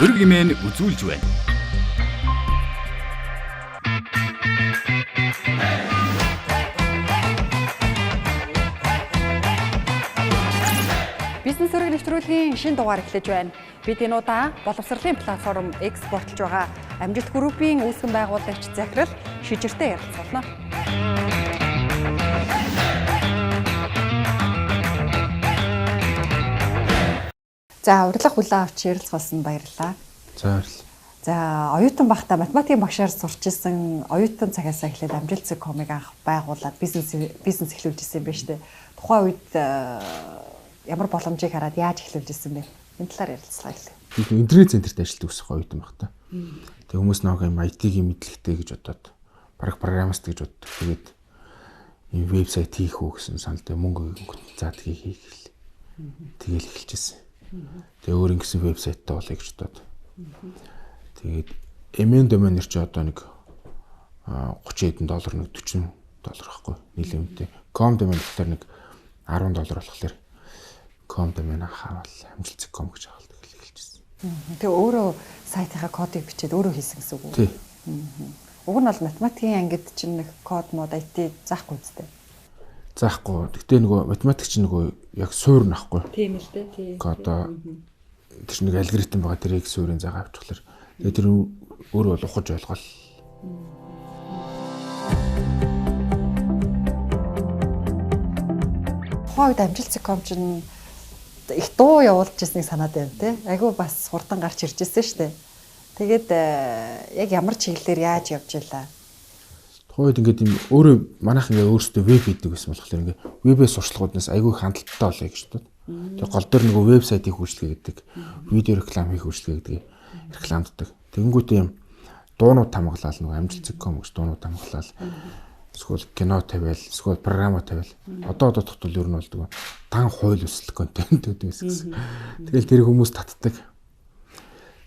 өргөмэн үзүүлж байна. Бизнес өргөн нэвтрүүлгийн шинэ дугаар эхлэж байна. Бид энэ удаа боловсролын платформ экспортлж байгаа Амжилт группийн үүсгэн байгуулагч захирал Шижиртэй ярилцуулна. За урилга хүлээн авч ярилцсан баярлалаа. За баярлалаа. За оюутан багтаа математикийн багшаар сурч исэн оюутан цагаасаа эхлээд Амжилт.com-ыг анх байгуулад бизнес эхлүүлж исэн юм байна шүү дээ. Тухайн үед ямар боломжийг хараад яаж эхлүүлж исэн бэ? Энэ талаар ярилцлаа хэлээ. Би интернет центрт ажилладаг ус оюутан багтаа. Тэг хүмүүс нэг юм IT-ийн мэдлэгтэй гэж бодоод бараг программист гэж боддог. Тэгээд ийм вебсайт хийх үү гэсэн саналтай мөнгө заа тгий хийх. Тэгэл эхэлчихсэн. Тэгээ өөр ингэсэн вебсайттай болъё гэж бодоод. Тэгээд MN доменер чи одоо нэг 30 хэдэн доллар нэг 40 доллар байхгүй нийлэмтэй. Com домен болохоор нэг 10 доллар болохоор com домен хаавал Амжилт.com гэж хаалт эхэлчихсэн. Тэгээ өөрөө сайтынхаа кодыг бичээд өөрөө хийсэн гэсэн үг үү? Тий. Уг нь бол математикийн ангид чинь нэг код мод IT заахгүй үстэй. Заахгүй. Гэтэ нөгөө математик чинь нөгөө яг суур нахгүй. Тийм л дээ. Тий. Кодоо тэр нэг алгоритм байгаа тэрийг суурийн загаа авчихлаар тэгээ тэр өөрөө бол ухаж ойлгоол. Хойд Амжилт.com чинь их дуу явуулж ирснийг санаад байна те. Айгүй бас хурдан гарч ирж ирсэн шүү дээ. Тэгээд яг ямар чиглэлээр яаж явж илаа? Тухайд ингээд юм өөрөө манайх ингээд өөрсдөө веб хийдэг гэсэн болохоор ингээд вебээс сурчлагууднаас айгүй хангалттай болъё гэж боддог. Тэгээ гол дээр нөгөө вебсайтыг хөгжлөе гэдэг, видео реклам хийх хөгжлөе гэдэг рекламддаг. Тэгэнгүүтээ юм дуунууд хамгаалал нөгөө Амжилт.com гэж дуунууд хамгаалал эсвэл кино тавиал, эсвэл програма тавиал. Одоо тогтвол ер нь болдог. Дан хууль өсөл контент гэдэг гэсэн. Тэгэл тэр хүмүүс татдаг.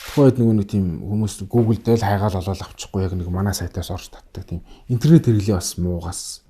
Тухайд нөгөө нэг тийм хүмүүс Google дээр л хайгаал олоод авчихгүй яг нэг манай сайтаас орж татдаг тийм интернет хэрэглээ бас муугаас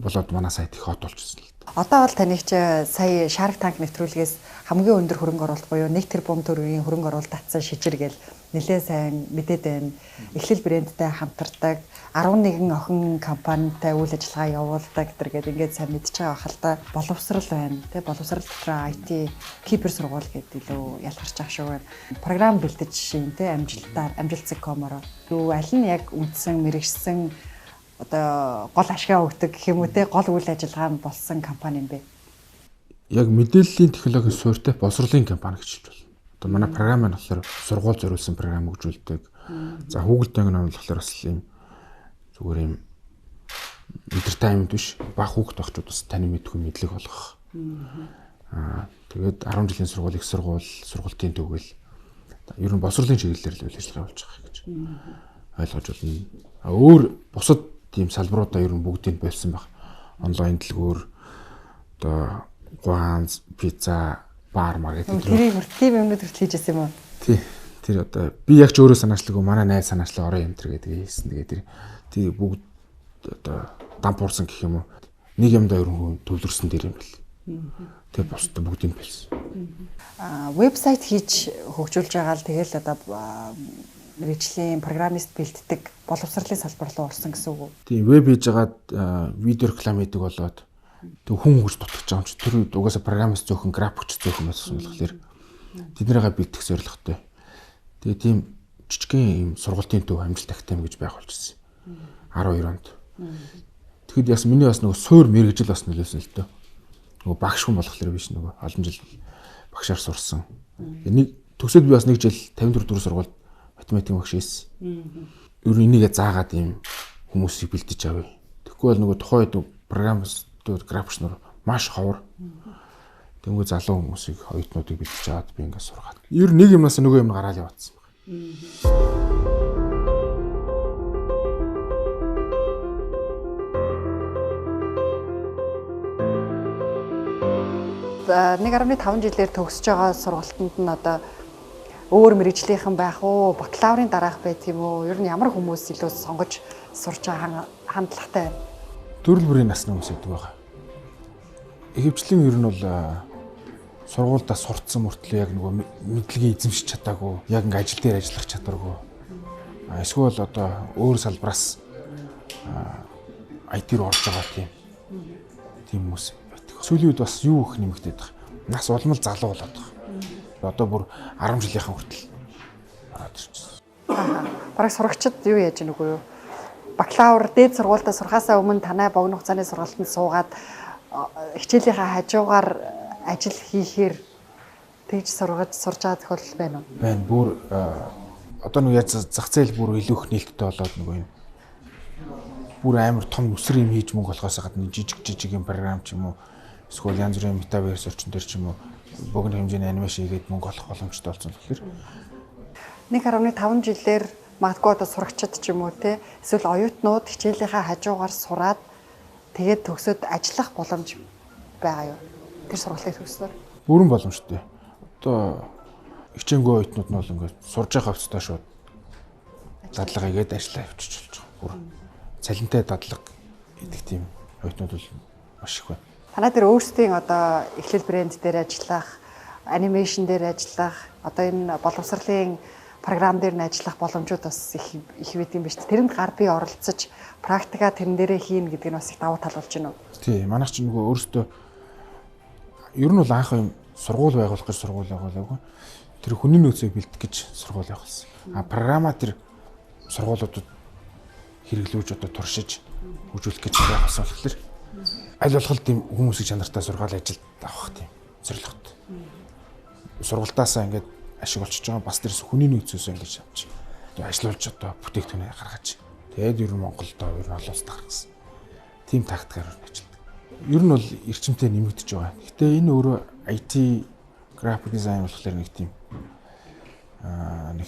болоод манай сайт их хот болчихсон л. Одоо бол таныг ч сая Shark Tank нэвтрүүлгээс хамгийн өндөр хөрөнгө оруулалт буюу 1 тэрбум төгрөгийн хөрөнгө оруулалт татсан Шижир гэл нэлээд сайн мэдээд байна. Эхлэл брэндтэй хамтардаг 11 охин компанитай үйл ажиллагаа явуулдаг гэдэг ингээд сайн мэдж байгаа хэл та боловсрал байна. Тэ боловсрал дотор IT кибер сургууль гэдэг илүү ялгарч байгаа шүү байна. Програм бэлдэж шин тэ Амжилт.com-оор юу аль нь яг үндсэн мэрэгсэн одоо гол ашгаа өгдөг гэх юм уу те гол үйл ажиллагаа нь болсон компани юм бэ? Яг мэдээллийн технологийн суурьтай боловсролын компани гэж хэлж байна. Одоо манай програм нь болохоор сургууль зориулсан програм хөгжүүлдэг. За Google Tank нь болохоор бас юм зүгээр юм entertainment биш баг хүүхд багчуд бас таны мэдгүй мэдлэг болгох. Тэгээд 10 жилийн сургууль их сургуулийн төгөөл ер нь боловсролын чиглэлээр л үйл ажиллагаа болж байгаа гэж ойлгож байна. Өөр бусад тийм салбаруудаа ер нь бүгдийг болсон баг. Онлайн дэлгүүр одоо гуанз, пицца, бар маркет тэрийг тийм юмнууд хүртэл хийж ирсэн юм уу? Тий. Тэр одоо би яг ч өөрөө санаачлаагүй манай найз санаачлаа ороо юм тэр гэдэг хийсэн. Тэгээд тэр бүгд одоо дампуурсан гэх юм уу. Нэг юмдаа ер нь төвлөрсөн дэр юм бэл. Тэгээд бусдаа бүгдийг болсон. Вебсайт хийж хөгжүүлж байгаа л тэгэл одоо мэргэжлийн программист бэлддэг боловсролын салбар руу орсон гэсэн үг үү? Тийм, веб хийж байгаад видео реклам хийдэг болоод тэг хүн хурж дутгаж байгаа юм чи тэр угаасаа программист зөөхөн графикч зөөхөн байсан болохоор тэднийгээ бэлдэх зорилготой. Тэгээ тийм жижигхэн юм сургалтын төв Амжилт Академи гэж байх болчихсон. 12 онд. Тэгэхэд яс миний бас нөгөө суур мэргэжил бас нөлөөсөн л дөө. Нөгөө багш хүн болохоор биш нөгөө олон жил багшаар сурсан. Нэг төгсөөд би бас нэг жил 54 дөрөв сургуульд математикийн багш хийсэн. Ер нь энийгээ заагаад ийм хүмүүсийг бэлдэж авъя. Тэгэхгүй бол нөгөө тухайд программистууд, графикч нар маш ховор. Тэнгүү залуу хүмүүсийг оюутнуудыг бэлдэж аваад би ингээд сургаад. Ер нь нэг юмнаас нөгөө юм гараад яваадсан байна. 1.5 жилээр төгсөж байгаа сургалтанд нь одоо өөр мэргэжлийнхэн байх уу, бакалаврын дараах байх юм уу? Ер нь ямар хүмүүс илүү сонгож сурч байгаа хандлагатай байна? Төрөл бүрийн насны хүмүүс гэдэг байгаа. Ихэвчлэн ер нь бол сургуульдаа сурцсан мөртлөө яг нөгөө мэдлэгийг эзэмшиж чадаагүй, яг ингээ ажил дээр ажиллах чадваргүй. Эсвэл одоо өөр салбараас IT руу орж байгаа тийм хүмүүс байдаг. Сүүлийн үед бас юу их нэмэгдээд байгаа. Нас улмал залуу болоод байгаа. Одоо бүр 10 жилийнхэн хүртэл ороод ирчихсэн. Бараг сурагчид юу яаж ийнэ үгүй юу? Бакалавр дээд сургуультай сурахаасаа өмнө танай богино хугацааны сургалтанд суугаад хичээлийнхаа хажуугаар ажил хийхээр тэгж сурж байгаа тохиолдол байна уу? Байна. Бүр одоо нэг зах зээл бүр илүү их нээлттэй болоод нөгөө юм. Бүр амар том нүсэр юм хийж мөнгө болохоос гадна жижиг юм програм ч юм уу эсвэл янз бүрийн метаверс орчин дээр ч юм уу богино хэмжээний анимашн хийгээд мөнгө олох боломжтой болсон тэгэхээр 1.5 жилээр магадгүй одоо сурагчид ч юм уу те эсвэл оюутнууд хичээлийнхаа хажуугаар сураад тэгээд төгсөөд ажиллах боломж байгаа юу? Тэр сургалтыг төгснөөр бүрэн боломжтой. Одоо хичээнгүй оюутнууд нь бол ингээд сурж байгаа хувцастай шууд дадлага хийгээд ажиллаа явчих болж байгаа. Бүр цалинтай дадлага идэх тийм оюутнууд бол маш их байна. Танай дээр өөрсдийн одоо эхлэл брэнд дээр ажиллах, анимашн дээр ажиллах, одоо энэ боловсролын програм дээр нь ажиллах боломжууд бас их байт юм ба шүү дээ. Тэрэнд гар бие оролцож, практика тэрэн дээрээ хийн гэдэг нь бас их давуу тал болж байна уу? Тий, манайх ч нөгөө өөрсдөө ер нь бол анх юм сургууль байгуулах гэж сургууль байгуулаагүй. Тэр хүний нөөцийг бэлдэх гэж сургууль явуулсан. Програма тэр сургуулиудад хэрэглүүлж одоо туршиж хөгжүүлэх гэж явуулсан гэхэлэр аль болох тийм хүмүүсийн чанартай сургаал ажилд авах тийм зорилготой. Сургалтаасаа ингээд ашиг олчж байгаа бас тэрс хүний нөөцөөс ингэж авч ажиллуулж одоо бүтээгдэхүүнээ гаргаж тэгээд ер нь Монголд ер нь олон улсад гаргасан. Тим тактикаар ажилладаг. Ер нь бол эрчимтэй нэмэгдэж байгаа. Гэтэ энэ өөрөө IT graphic design болохоор нэг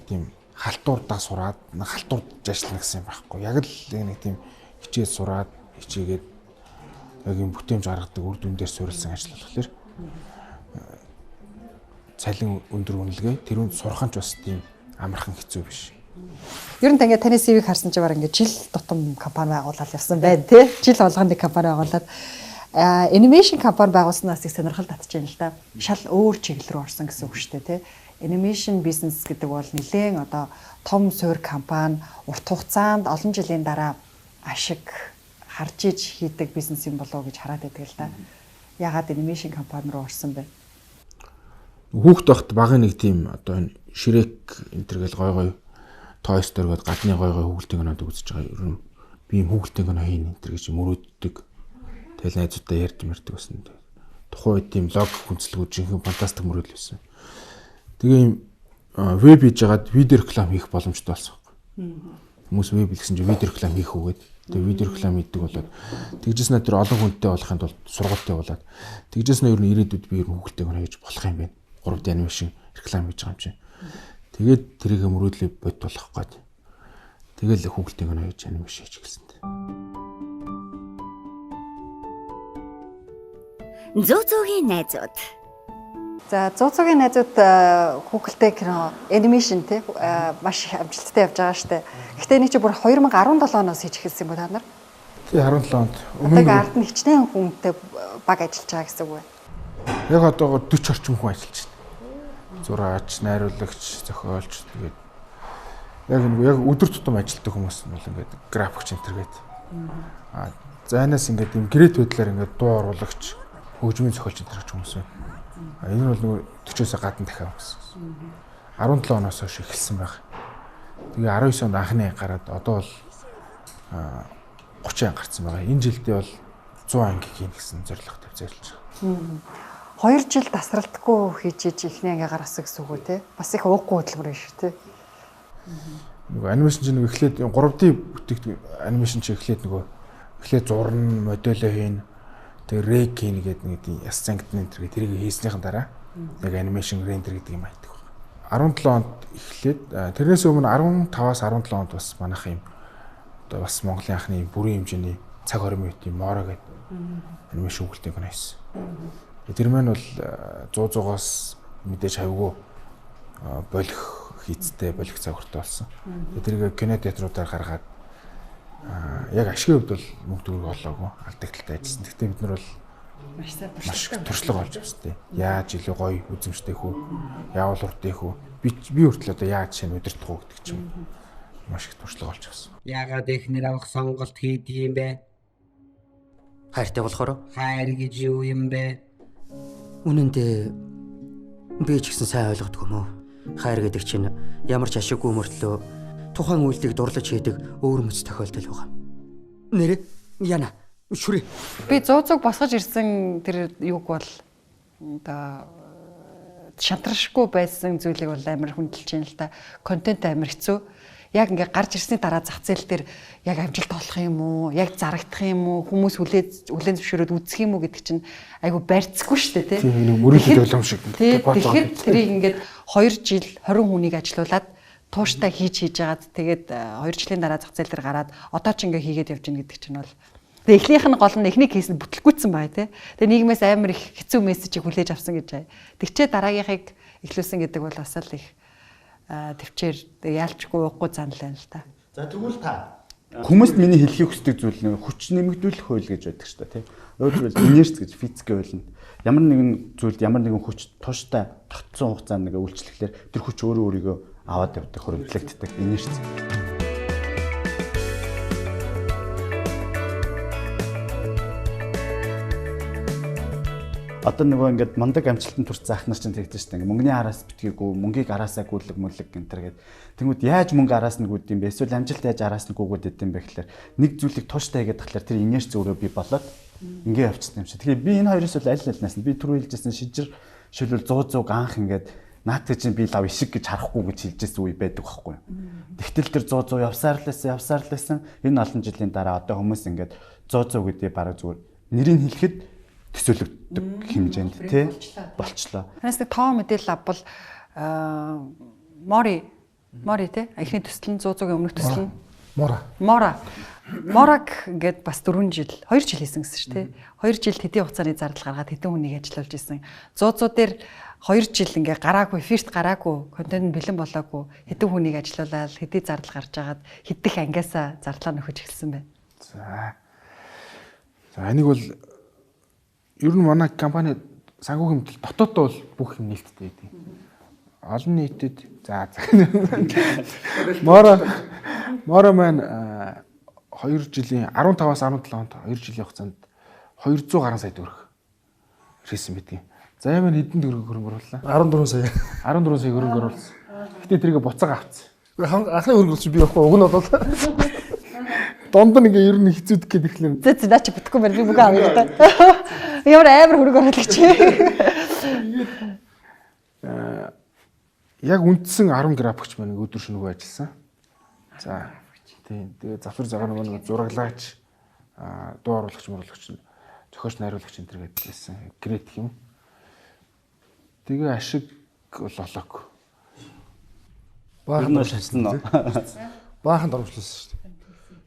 тийм халтурдаа сураад халтурдж ажиллана гэсэн юм байхгүй. Яг л нэг тийм хичээл сураад хичээгээд яг юм бүтээмж гаргадаг үр дүн дээр суурилсан ажил болохоор цалин өндөр үнэлгээ тэр үнд сурах нь ч бас тийм амархан хэцүү биш. Ер нь ингээд таны CV-г харсан чинь баг ингээд жил тутам компани байгуулаад явсан байна тий. Жил болгоны компани байгуулад анимашн компани байгуулснаас их сонирхол татж байна л да. Шал өөр чиглэл рүү орсон гэсэн үг шүү дээ тий. Анимашн бизнес гэдэг бол нэлээд одоо том суурь компани урт хугацаанд олон жилийн дараа ашиг харж иж хийдэг бизнес юм болов уу гэж хараад байдаг л да. Ягаад анимашн компани руу орсон бэ? Хүүхд багт багын нэг тийм одоо энэ Шрек энэ төр гэл гой Toy Story гээд гадны гой хүүхэлдэйн кинод үзэж байгаа. Ер нь би юм хүүхэлдэйн кино хийн энэ төр гэж мөрөөддөг. Тэгэл найзуудаа ярьж мэрдэг байсан. Тухайн үед тийм лог хүнцлэгүүд жинхэнэ фантастик мөрөөдөл байсан. Тэгээ юм веб хийж хагаад видео реклам хийх боломжтой болсон. Хүмүүс веб хийсэн чинь видео реклам хийх үгээд тэгээ видео реклам хийдэг болоод тэгжээс нэ тэр олон хүнтэй болохын тулд сургалттай болоод тэгжээс нэ ер нь ирээдүйд би ер нь хүүхэлдэйн кино хийж болох юм байна. 3D анимашн реклам хийж байгаа юм чинь. Тэгээд тэрийг мөрөөдлөө бод болох гээд. Тэгэл хүүхэлдэйн кино хийж анимашн хийж гэлсэн. Зүүцүүгийн найзууд. За зүүцүүгийн найзууд хүүхэлдэйн кино анимашн тий маш амжилттай явж байгаа штэ. Гэхдээ энийг чи бүр 2017 оноос хийж эхэлсэн юм уу та нар? Тий 17 онд. Өмнө нь ард нь хичнээн хүнтэй баг ажиллаж байгаа гэсэн үг байна. Яг одоо 40 орчим хүн ажиллаж байна. Зураач, найруулагч, зохиолч тэгээд яг өдөр тутам ажилладаг хүмүүс нь бол ингээд графикч энэ төргээд. Зайнаас ингээд юм грэт байдлаар ингээд дуу оруулагч, хөгжмийн зохиолч энэ төрч хүмүүс байна. Энэ нь бол нөгөө 40-оос гадна дахиад болсон. 17 оноос хойш эхэлсэн байна. Тэгээ 19 онд анхны гараад одоо бол 30 анги гарсан байгаа. Энэ жилдээ бол 100 анги хийн гэсэн зорилго тавьж байна. 2 жил тасралтгүй хийж ихний анги гаргасан гэсэн үг үү те? Бас их ууггүй хөдөлгөөр шүү те. Нөгөө анимашн чинь нөгөө эхлээд 3D бүтээгдэхүүн анимашн чинь эхлээд зурна, модельо хийн, тэгээ рэг хийн гэдэг нэг тийм яс зангидны энэ тэрийг хийснийхэн дараа яг анимашн рендер гэдэг юм айтдаг байна. 17 онд эхлээд тэрнээс өмнө 15-аас 17 онд бас манайх юм одоо бас Монголын анхны бүрийн хэмжээний цаг хоригын үеийн Моро гэдэг анимашн хүүхэлдэйн кино хийсэн. Тэр маань бол 100-100-аас мэдээж хавьгүй болох хийцтэй болох цагуртай болсон. Тэрийг кино театруудаар гаргаад яг ашигын хувьд бол мөнгө төгрөг олоогүй алдагдaltaй ажилласан. Гэхдээ бид нар бол маш их туршлага болж байна тест. Яаж илүү гоё үзэмжтэй хүү? Яавал урдтэй хүү? Би хүртэл одоо яаж шинэ удирдах уу гэдэг ч юм. Маш их туршлага болж байна. Яагаад эхнэр авах сонголт хийдэг юм бэ? Хайртай болохоор Хайр гэж юу юм бэ? үнэн дээр би ч гэсэн сайн ойлгодог юм уу? Хайр гэдэг чинь ямар ч ашиггүй мөртлөө тухайн үйлдэлийг дурлаж хийдэг өөр мэт тохиолдол байгаа. Нэрэ яна шүрээ. Би 100 босгож ирсэн тэр юуг бол одоо шантаршгүй байсан зүйлийг бол амар хүндэлж байна л да. Контент амар хэцүү. Яг ингээ гарч ирсний дараа зах зээл дээр яг амжилт олох юм уу? Яг зарагдах юм уу? Хүмүүс хүлээн зөвшөөрөөд үзэх юм уу гэдэг чинь айгу барьцгүй шүү дээ, тийм нэг мөрөөлөд болом шиг. Тэгэхээр тэрийг ингээд 2 жил 20 хүнийг ажилуулад тууштай хийж жагаад тэгээд 2 жилийн дараа зах зээл дээр гараад одоо ч ингээ хийгээд явж гин гэдэг чинь бол тэгээд эхнийх нь гол нь эхний кейс нь бүтлгүүцсэн бай тээ. Тэгээд нийгмээс амар их хэцүү мессежийг хүлээж авсан гэж бай. Тэгчээ дараагийнхыг эхлүүлсэн гэдэг бол бас л их төвчээр яалчгүй уухгүй занал байна л та. За тэгвэл та хүмүүст миний хэлхийг хүсдэг зүйл нэг хүч нэмэгдүүлэх хууль гэж байдаг шүү дээ, тийм. Өөрөөр хэлбэл инерц гэж физикийн хууль нь ямар нэгэн зүйлд ямар нэгэн хүч тууштай тогтсон хугацаанд нэг үйлчлэхлээр тэр хүч өөрөө өөрийгөө аваад явдаг, хөрвүүлэгддэг инерц. Одоо нөгөө ингээд мундаг амжилтанд хүрсэн ах нар чинь тэгдэж шүү дээ. Мөнгөний араас битгийгүү, мөнгийг араасаа гүйлэг мүлэг гэнтэр гээд. Тэнгүүд яаж мөнгө араас нь гүйд юм бэ? Эсвэл амжилт яаж араас нь гүйгээд идэм бэ гэхлээр нэг зүйлийг тууштай хийгээд тахлаар тэр инерц өөрөө бий болоод ингээ явчихсан юм шиг. Тэгэхээр би энэ хоёроос бол аль алнаас нь би түрүү хэлжсэн шижир шилбэл 100 анх ингээд наадтай чинь би лав ишиг гэж харахгүй гэж хэлжсэн үе байдаг байхгүй юу? Тэгтэл тэр 100 явсаар л байсан. Энэ олон жилийн дараа одоо хүмүүс ингээд 100 гэдээ бараг зүгээр нэрийг хэлэхэд төсөөлөгддөг хэмжээнд тий болчлоо. Танаас нэг тоо мэдээлэл авбал мори тий эхний төсөл нь 100-ийн өмнөх төсөл нь мораг ингээд бас 4 жил 2 жил хийсэн гэсэн шүү тий. 2 жил хэдийн хугацааны зардал гаргаад хэдэн хүнийг ажиллуулж исэн. 100 дээр 2 жил ингээ гараагүй, фирст гараагүй, контент бэлэн болоогүй, хэдэн хүнийг ажиллуулаад хэдий зардал гарч агаад хэдэх ангиасаа зардлаа нөхөж эхэлсэн байна. За энийг бол ер нь манай компани санхүүгийн хэмтэл дотооддоо бол бүх юм нээлттэй байдаг. Олон нийтэд Мора маань 2 жилийн 15-аас 17 онд 2 жилийн хугацаанд 200 гаруй сая төгрөг ирсэн байдгийг. За яа маань хэдэн төгрөг хөрөнгө орууллаа? 14 сая. 14 сая хөрөнгө оруулсан. Гэтэ тэрийг буцаага авцсан. Анхны хөрөнгө оруулсан би явахгүй уг нь бол донд нь ингээ ер нь хэцүүдэх гээд ихлээр. Зэ наа чи бүтэхгүй байна. Би бүгд авъя да. Ямар амар хөрөнгө оруулагч. Яг үндсэн 10 графикч маань өдөр шөнөгүй ажилласан. За тийм. Тэгээ завхар загар нэг зураглагч, дуу оруулагч, зохиолч, найруулагч энэ төр гэдгийгсэн. Грет юм. Тэгээ ашиг бол олоогүй. Баахан шатсан нөө. Баахан дөрвөлсэн шүү дээ.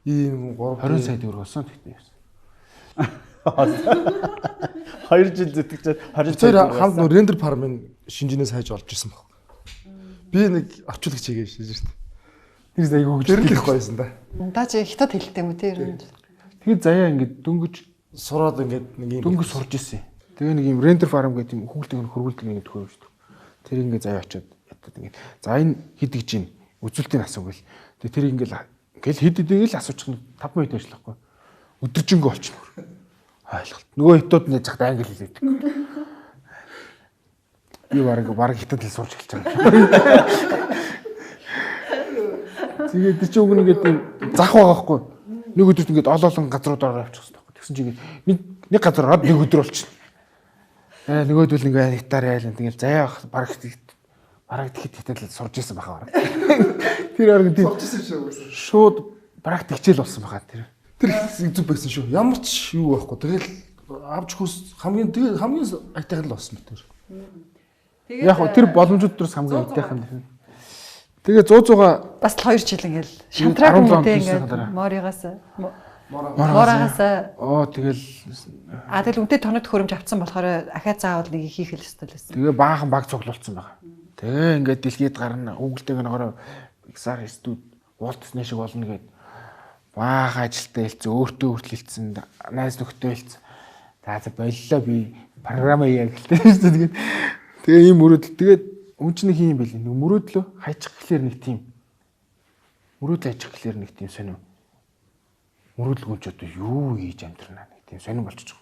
Ийм 20 сая төгрөг болсон гэхдээ. 2 жил зүтгэж 20 сая хамт нөө рендер фармын шинжинээс хайж олж ирсэн баг. Би нэг орчуулагч хийгээ шийдэж шүү дээ. Тэр айгүй хөгжлөх гойсон да. Та чи хятад хэлтэй юм тий ер нь. Тэгээ заяа ингээд дөнгөж сураад ингээд нэг юм дөнгөж сурж ирсэн. Тэгээ нэг юм рендер фарм гэдэг юм хүүхдийн хөргүүлдэг нэг төхөө шүү дээ. Тэр ингээд заяа очиод ятад ингээд за энэ хэд гэж юм үзүүлэлтийн асуугал. Тэгээ тэр ингээд хэд хэдийг л асуучих нь 5 минут ажиллахгүй. Өдөржингөө олчихно. Ойлголт. Нөгөө хятад нэг цагт англи хэлээд. Би баг хятад хэл сурч эхэлж байгаа. Тэгээд тэр чинь үг нэгээд зах байгаа байхгүй. Нэг өдөрт ингээд олоолон газруудаараа авчих хэрэгтэй байхгүй. Тэгсэн чинь нэг газар ороод нэг өдөр болчихно. Нөгөөдөл ингээд хятаар яалаа тэгээд заяа баг тэгэхэд хятад сурж исэн баха. Тэр орог тийм шууд практик хичээл болсон баха тэр. Тэр зүг байсан шүү. Ямар ч юу байхгүй. Тэгэл авч хүс хамгийн айтайхан л болсон тэр. Яг хөө тэр боломжууд дээрс хамгийн айтайхан. Тэгээ 100 бас л 2 жил ингээл шантраг юмтэй ингээд моригаас тэгэл тэгэл үнтэй тоног хөрөмж авцсан болохоор ахаа заавал нэг хийх хэлстэй л байсан. Тэгээ баахан баг цуглуулсан байгаа. Тэгээ ингээд дэлхийд гарна Google-тэй ногороо XR студ Walt Disney шиг болно гэд баахан ажилтаа хэлсэн, өөртөө хүртэл хэлсэн, найз нөхдөд хэлсэн. За боллоо би програм яа гэлтэй шүү дээ. Тэгээ ийм мөрөөдөл. Тэгээд үн чинь нэг юм байл. Нэг мөрөөдлөө хайчих гэхлээр нэг тийм мөрөөдөл хайчих гэхлээр нэг тийм сонирм. Мөрөөдлгөө ч одоо юу хийж амьдрнаа нэг тийм сонирм болчих.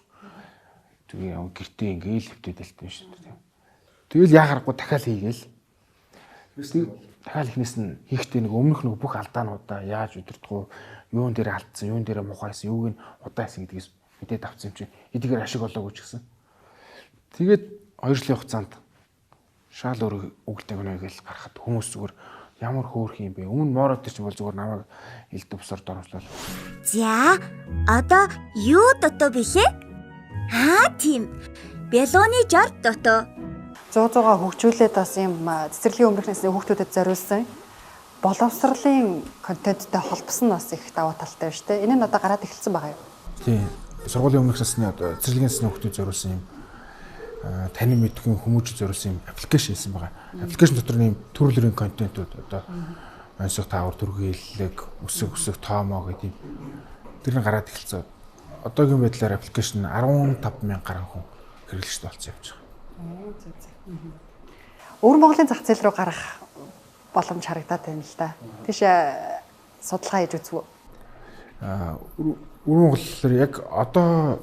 Тэгээ гэртээ ингээл хөвтөдөлтэй шүү дээ. Тэгэл яа харахгүй дахиад хийгээл. Дахиад ихнээс нь хийхдээ нэг өмнөх нэг бүх алдаануудаа яаж удирдах вэ? Юун дээр алдсан, юун дээр мухайсан, юуг нь удаасан гэдгээс мэдээд авсан юм чинь эдгээр ашиг болоогүй ч гэсэн. Тэгээд 2 жилийн хугацаанд шаал өгөлтэй гэнэ гэж гарахад хүмүүс зүгээр ямар хөөрх юм бэ? Өмнө моорот чинь бол зүгээр намайг элд өвсөр дөрвслоо. За одоо юу дото бихэ? Тийм. Белоны жар дото. 100-100-аа хөгжүүлээд бас юм цэцэрлэгийн өмнөхнээс хүүхдүүдэд зориулсан боловсролын контенттэй холбосон нь бас их даваа талтай байна шүү дээ. Энэ нь одоо гараад эхэлсэн байгаа юу? Тийм. Сургуулийн өмнөх насны одоо цэцэрлэгийн насны хүүхдүүд зориулсан юм танин мэдгүй хүмүүж зориулсан юм аппликейшн хийсэн байгаа. Аппликейшн дотор нэм төрөлрийн контентууд одоо онцгой таавар түргээлэг, өсөг тоомоо гэдэг юм. Тэр нь гараад эхэлсэн. Одоогийн байдлаар аппликейшн 15,000 гаруй хүн хэрэглэгчтэй болсон явж байгаа. Өвөр Монголын зах зээл рүү гарах боломж харагдаад байна л да. Тийш судалгаа хийж үзв үү? Өвөр Монголоор яг одоо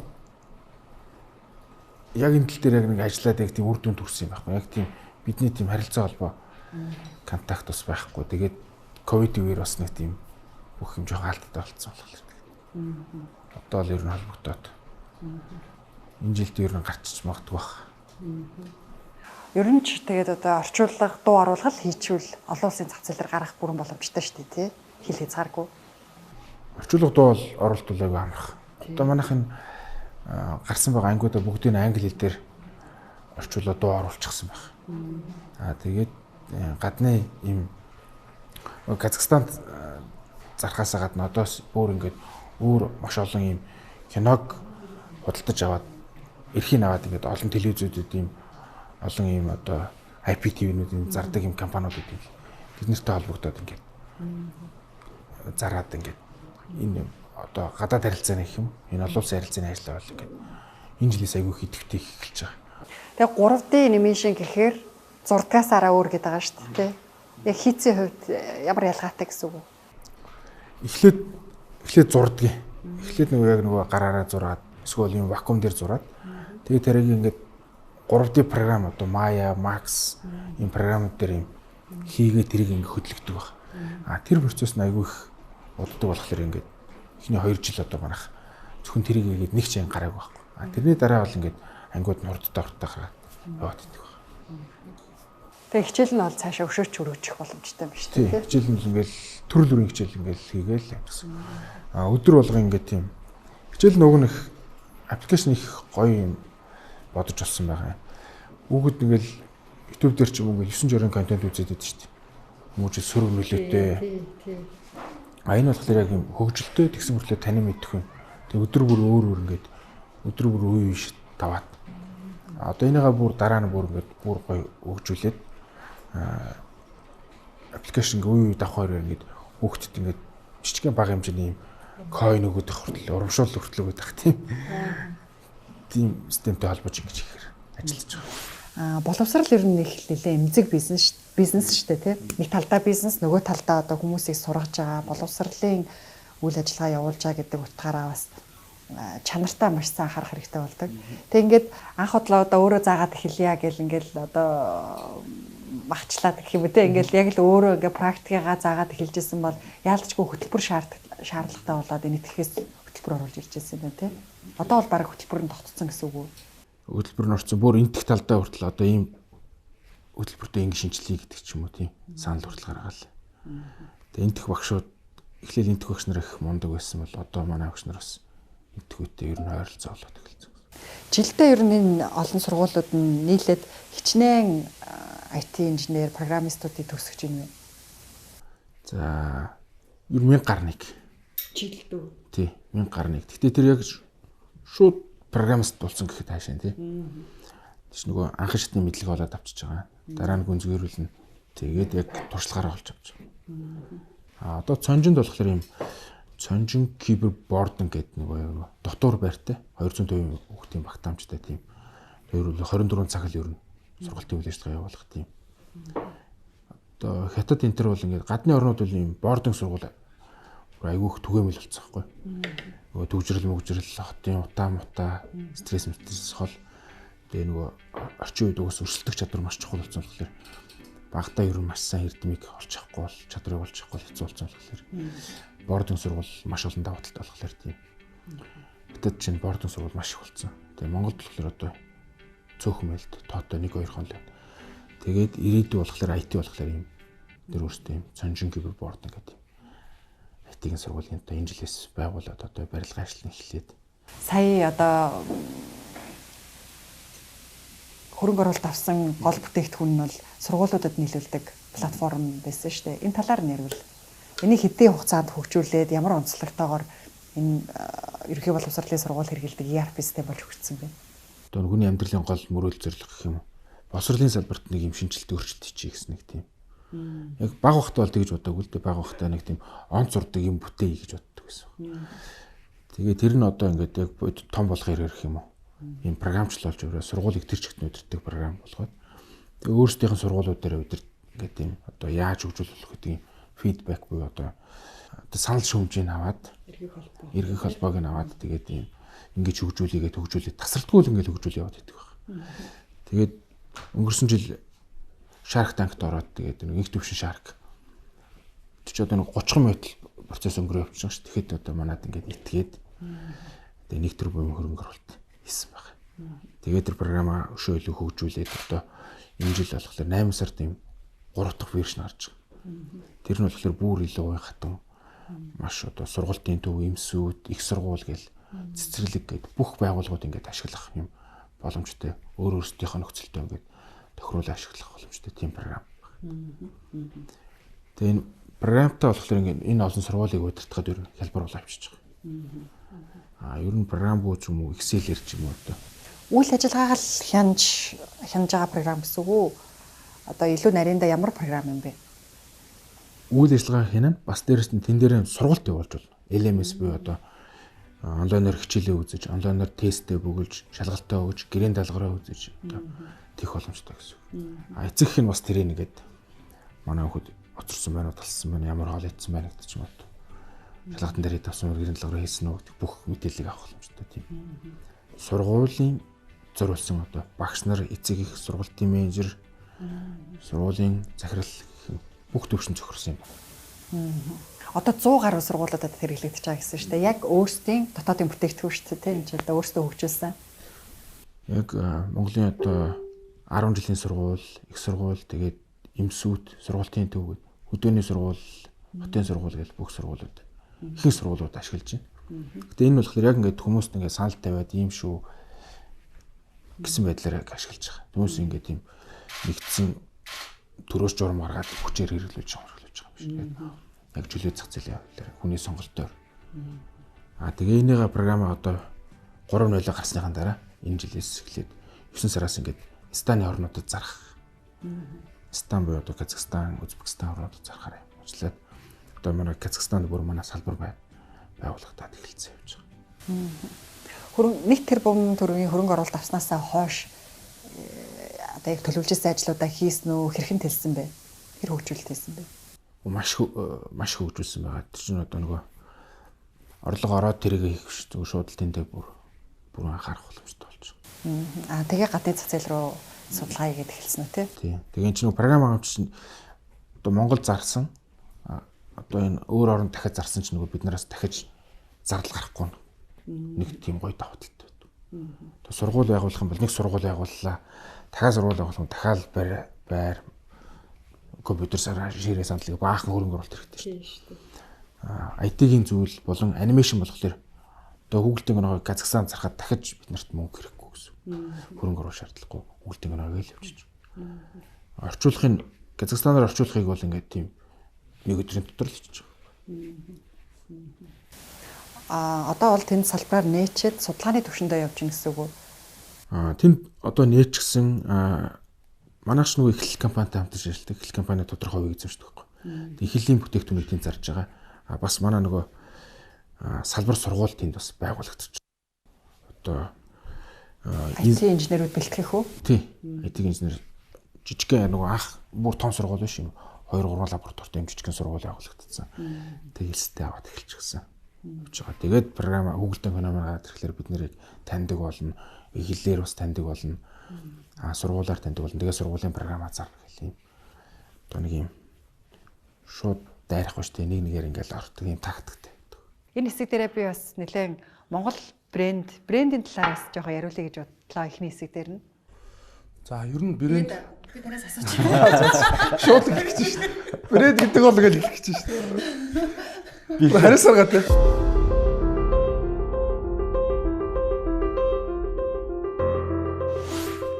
яг энэ тал дээр яг нэг ажиллаад яг тийм үр дүнд хүрсэн юм байхгүй. Яг тийм бидний тийм харилцаа холбоо контакт бас байхгүй. Тэгээд ковид үеэр бас нэг тийм бүх юм жоохон алдтай болцсон болохоор. Одоо л ер нь холбогдоод. Энэ жилд ер нь гарчиж магадгүй байна. Ер нь ч тэгээд одоо орчуулга, дуу оруулах хийчихвэл олон улсын зах зээлээр гарах бүрэн боломжтой шүү дээ, тий? Хил хязгааргүй. Орчуулга дуу бол оролт бол аягүй амарх. Одоо манайхын гарсан байгаа ангиудаа бүгдийг англи хэл дээр орчуулга дуу оруулчихсан байна. Тэгээд гадны ийм Казахстанд зархаасаа гадна одоос бүр ингээд өөр маш олон ийм киног худалдаж аваад эрхийг аваад ингээд олон телевизүүдэд ийм олон ийм одоо IPTV-нуудын зардаг ийм компаниуд гэдэг. Тэднэртэй холбогдоод ингээд зараад ингээд энэ одоо гадаад харилцааны гэх юм энэ олон улсын харилцааны ажил бол ингээд энэ жилээс аягүй их идэвхтэй эхэлж байгаа. Тэгээ 3D анимашн гэхээр зурдгаас араа өөр гэдэг байгаа шүү дээ. Яг хийцийн хувьд ямар ялгаатай гэсэн үг вэ? Эхлээд зурдаг. Эхлээд нөгөө яг нөгөө гараараа зураад эсвэл юм вакуум дээр зураад тэгээд тэрийг ингээд 3D програм одоо Maya, Max ийм програмууд дээр юм хийгээ тэрийг ингээд хөдөлгдөг баг. Тэр процесс нь аягүй их уддаг болохоор ингээд эхний 2 жил одоо манайх зөвхөн тэрийг ингээд нэг ч ан гараагүй байхгүй. Тэрний дараа бол ингээд ангиуд нь хурдтай гараад яваад идэх баг. Тэгээ хичээл нь бол цаашаа өшөөч өрөөчих боломжтой юм шүү дээ. Хичээл нь ингээл төрөл бүрийн хичээл ингээл хийгээл явсан. Өдөр болго ингээд тийм хичээл нөгөө нэг аппликейшн их гоё юм бодож олсон байгаа. Бүгд ингээл YouTube дээр ч юм уу 9 жирийн контент үзээд байдаг шүү дээ. Хүмүүж сөрөг нөлөөтэй. Энэ болохоор яг юм хөгжилтэй тэгсэн мөртлөө танин мэдэх юм. Тэг өдөр бүр өөр ингээд өдөр бүр үе биш таваад. Одоо энийгээ бүр дараа нь бүр ингээд бүр гоё хөгжүүлээд аппликейшн үе давхаар ингээд хүүхдэд ингээд жижигхэн бага хэмжээний юм coin өгөх хүртэл урамшуул хүртэл өгөх тийм. Тийм системтэй холбож ингэж ихээр ажиллаж байгаа. Боловсрал ер нь нэлээ эмзэг бизнес шүү дээ, тийм. Нэг талдаа бизнес, нөгөө талдаа одоо хүмүүсийг сургаж байгаа, боловсролын үйл ажиллагаа явуулж байгаа гэдэг утгаараа бас чанартаа маш сайн анхаарах хэрэгтэй болдог. Тэг ингээд анх удлаа одоо өөрөө заагаад эхэлье гэл ингээл одоо махчлаад гэх юм үү те ингээл яг л өөрөө ингээ практикаа заагаад эхэлжсэн бол яалтчгүй хөтөлбөр шаардлагатай болоод энэ итгэхээс хөтөлбөр оруулж ирж байсан юм те. Одоо бол баг хөтөлбөр нь тогтцсон гэсэн үг үү? Хөтөлбөр нь орсон бүр энтх талдаа хүртэл одоо ийм хөтөлбөртэй ингэ шинжилгээ гэдэг ч юм уу тийм санал хүртэл гаргаал. Тэгээ энтх багшууд эхлээл энтх багш нар их мундаг байсан бол одоо манай багш нар бас энтхүүтэй ер нь ойролцоо болоод эхэлсэн. Жилдээ ер нь энэ олон сургуулиуд нь нийлээд хичнээн IT инженер, программистуудыг төгсөж байна вэ? За ер нь 1000 гаруй нэг. Жилд үү? Тий, 1000 гаруй нэг. Гэтэ тэр яг шууд программист болсон гэхэд хаашаа тий. Тэс нөгөө анхан шатны мэдлэг олоод авчиж байгаа. Дараа нь гүнзгийрүүлнэ. Тэгээд яг туршлагаараа олж авч байгаа. Одоо цонжинд болохоор юм Цонжин кибербординг гэдэг нэг дотор байртай 250 хүүхдийн багтаамжтай тийм. Тэр 24 цаг л ер нь сургалтын үйл ажиллагаа явуулах тийм. Одоо хятад энэ төр бол ингээд гадны орнууд бол ийм бординг сургууль айгүйх түгээмэл болцсон байхгүй. Нөгөө төвжрэл хотын утаа стресс хол тэгээ нөгөө орчин үед угс өрсөлдөх чадвар маш чухал болсон болохоор багтаа ер нь маш сайн эрдмийг олж авахгүй бол чадварыг олж авахгүй хэцүү болсон болохоор бординг сургууль маш олон даваа талтай болохоор тийм. Хятад чинь бординг сургууль маш их болсон. Тэгээ Монголд болохоор одоо цөөхөн байлд тоодоо 1-2 хон л байна. Тэгээд ирээдүй болохоор IT болохоор юм тэр өөртөө юм цонжин кибербординг гэдэг IT-ийн сургуулийн одоо энэ жилээс байгуулад одоо барилгын ажлыг эхлээд сая одоо хөрөнгө оруулалт авсан гол бүтээгдэхүүн нь бол сургуулиудад нийлүүлдэг платформ байсан шүү дээ. Энэ талаар нэрвэл энийг хэдийн хугацаанд хөгжүүлээд ямар онцлогтойгоор энэ ерөнхий боловсролын сургууль хэрэгэлдэг ERP систем болж өгсөн бэ? Одоо хүний амьдралын гол мөрөөл зорилго гэх юм уу? Боловсролын салбарт нэг юм шинжилт өөрчлөлт хийчих гэсэн нэг тийм. Яг баг ухтаа бол тэгж бодоагүй л дээ. Баг ухтаа нэг тийм онц урдаг юм бүтээе гэж боддог гэсэн. Тэгээ тэр нь одоо ингээд яг том болох хэрэг юм уу? Ийм програмчлал болж өөрөө сургуулийг тэр чигт өдөртөг програм болгоод тэгээ өөрсдийнх нь сургуулиуд дээр өдөр ингээд тийм одоо яаж хөгжүүлэх гэдэг фидбек буюу одоо санал шүүмжийг аваад эргэх холбоог нь аваад тэгээд ийм ингэж хөгжүүлээд тасралтгүй л ингээд хөгжүүл яваад байдаг байна. Тэгээд өнгөрсөн жил Shark Tank-т ороод тэгээд нэг төвшин Shark ч одоо нэг 30 минут процесс өнгөрөө явчихсан шүү. Тэгэхэд одоо манад ингээд итгээд тэгээд 1 тэрбум хөрөнгө оруулалт хийсэн байна. Тэгээд тэр програмаа өшөө илүү хөгжүүлээд одоо энэ жил болохоор 8 сард ийм 3 дахь вершн гарч байгаа. Тэр нь болохоор бүр илүү уян хатан маш одоо сургалтын төв, эмсүүд, их сургууль гэл цэцэрлэг гээд бүх байгууллагууд ингээд ашиглах юм боломжтой. Өөрсдийнх нь нөхцөлтөө ингээд тохируулан ашиглах боломжтой тийм програм. Тэгээ энэ програмтай болохоор ингээд энэ олон сургуулийг удирдахад ер нь хялбар бол авчиж байгаа. Ер нь програм буу ч юм уу Excel-ээр ч юм уу одоо Үйл ажиллагаагаа л хянаж байгаа програм гэсэн үг үү? Одоо илүү нарийнда ямар програм юм бэ? Үйл ажиллагаа хянана. Бас дээрэс нь тэн дээр сургалт явуулж болно. LMS буюу одоо онлайнаар хичээлээ үзэж, онлайнаар тестээ бүгэлж, шалгалтаа өгж, гэрийн даалгавраа үзэж одоо тийх боломжтой гэсэн үг. Эцэг их нь бас тэрийг нэгээд манай хөхөд оцорсон байна уу, талсан байна, ямар хоол идсэн байна гэдэг ч юм уу. Шалгалтын дээр тавсан гэрийн даалгавраа хийсэн үү бүх мэдээллийг авах боломжтой тийм. Сургуулийн зориулсан одоо багш нар, эцэг их, сургалтын менежер, сургуулийн захирал бүх төвшин зохирсон юм. Одоо 100 гаруй сургуулиудад хэрэглэгдэж байгаа гэсэн шүү дээ. Яг өөрсдийн дотоодын бүтээгдэхүүн шүү дээ. Энэ ч одоо өөрсдөө хөгжүүлсэн. Яг Монголын одоо 10 жилийн сургууль, их сургууль, тэгээд эмсүүд, сургалтын төв, хөдөөний сургууль, хотын сургууль гэж бүх сургуулиуд ихэнх сургуулиуд ашиглаж байна. Гэтэ энэ болохоор яг ингээд хүмүүст ингээд санал тавиад ийм шүү гэсэн байдлаар ашиглаж байгаа. Хүмүүс ингээд ийм нэгдсэн төрөөс журам гаргаад хүчээр хэрэглэж байгаа юм шиг. Яг чөлөө зах зээлийн явдлаар хүний сонголтоор. Тэгээ энийгээ програмаа одоо 3.0 гарсныхаа дараа энэ жилээс эхлээд 9 сараас ингээд Станы орнуудад зарах. Стан буюу одоо Казахстан, Узбекистан орнуудад зарахаар ажиллаад одоо манай Казахстанд бүр манай салбар байгуулагдаад эхэлсэн явж байгаа. Нэг тэрбум төгрөгийн хөрөнгө оруулалт авснаасаа хойш одоо яг төлөвлөжсэн ажлуудаа хийсэн үү, хэрхэн тэлсэн бэ? Хэр хөгжүүлэлт хийсэн бэ? Маш хөгжүүлсэн байгаа. Тэр чинь одоо нөгөө орлого ороод тэрийг хийх шүү. Шууд л тэндээ бүр анхаарах боломжтой болж байгаа. Тэгээ гадны зах зээл рүү судалгаа хийгээд эхэлсэн үү те? Тийм. Тэгээ чинь програм авч чинь одоо Монгол зарсан одоо энэ өөр орнд дахиад зарсан чинь нөгөө биднээс дахиж зардал гарахгүй нэг тийм гоё давуу талтай байдаг. Одоо сургууль байгуулах юм бол нэг сургууль байгууллаа. Дахиад сургууль байгуулах нь дахиад байр компьютер ширээ сандлыг баахан хөрөнгө оруулалт хэрэгтэй шүү дээ. IT-ийн зүйл болон анимашн болохоор одоо Google Тэнгэрийг Казахстан зархад дахиж биднэрт мөнгө хэрэггүй гэсэн. Хөрөнгө оруулах шаардлагагүй. Google Тэнгэрийг л явуулчих. Орчуулахын Казахстанаар орчуулахыг бол ингээд тийм нэг өдрийн дотор л хийж байгаа. Одоо бол тэнд салбараар нээчээд судалгааны түвшиндээ явж гин гэсэн үг үү? Тэнд одоо нээчихсэн манайш нөгөө эхлэл компанитай хамтарч ажилладаг. Эхлэл компани тодорхой хувийг эзэмшдэг байхгүй. Эхлэлийн бүтээгдэхүүнийг тэнд зарж байгаа. Бас манай нөгөө салбар сургууль тэнд бас байгуулагдчих. Одоо IT инженерүүд бэлтгэх үү? тий. IT инженер жижигхэн нөгөө анх бүр том сургууль биш юм. 2-3 лабораторитой юм жижигхэн сургууль байгуулагдсан. Тэгэлстэй аваад эхэлчихсэн. Явж байгаа. Тэгээд програм Google-тэй феномен гараад ирэхлээр бид нэрийг таньдаг болно. Эхлэлээр бас таньдаг болно. Сургуулаар таньдаг болно. Тэгээд сургуулийн програм азар гэх юм. Одоо нэг юм шууд дайрахгүй шүү дээ. Нэг нэгээр ингээл ордог юм тактиктэй. Энэ хэсэг дээрээ би бас нэлээд Монгол брендийн талаас жоохон яриулъя гэж бодлоо эхний хэсэг дээр нь. За ер нь брэнд Би танаас асууж шууд хэлэх гэж шүү дээ. Брэнд гэдэг бол гэж хэлэх гэж шүү дээ. Хариусаар гатаа.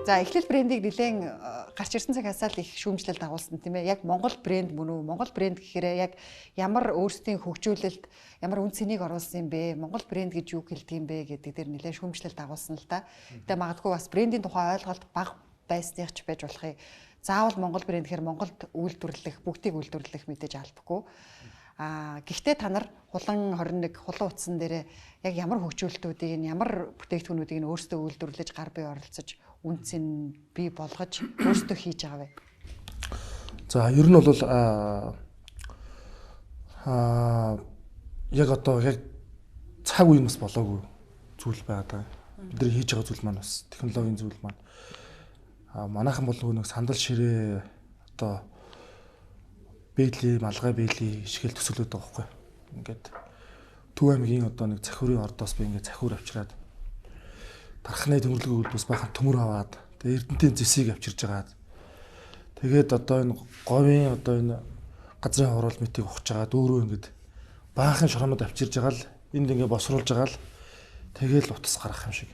За эхлэл брендийг нэлээд гарч ирсэн цагаас л их шүүмжлэлт агуулсан тийм ээ. Яг Монгол брэнд мөн үү? Монгол брэнд гэхээр яг ямар өөрсдийн хөгжүүлэлт, ямар үн цэнийг оруулсан юм бэ? Монгол брэнд гэж юу хэлдэг юм бэ гэдэг дээр нэлээд шүүмжлэлт агуулсан л да. Гэтэ магадгүй бас брендийн тухай ойлголт бага байсныг ч байж болохыг. Заавал Монгол брэнд гэхээр Монголд үйлдвэрлэх, бүгдийг үйлдвэрлэх мэдээж албагүй. Гэхдээ та нар хулан 21 хулан утсан дээр яг ямар хөгжүүлэлтүүдийг, ямар бүтээгдэхүүнүүдийг өөрсдөө үйлдвэрлэж гар бие оролцож үнцэн бий болгож өөрсдөө хийж байгаа вэ? За ер нь бол яг одоо яг цаг үеийн бас болоогүй зүйл байгаа. Бидний хийж байгаа зүйл маань бас технологийн зүйл маань манайхан бол нэг сандал ширээ одоо бэйли малгай бэйли шигэл төсөөлөд байгаа байхгүй. Ингээд Төв аймгийн одоо нэг захиурын ордоос би ингээд захиур авчираад дархны тэмдэглэгийн үлдээс бахан төмөр аваад тэгээ Эрдэнтийн зэсийг авчирж агаад тэгээд одоо энэ говийн одоо энэ газрын хурал мэтийг ухаж агаад өөрөө ингээд баахан шороонод авчирж байгаа л энд ингээд босруулж байгаа л тэгээл утас гаргах юм шиг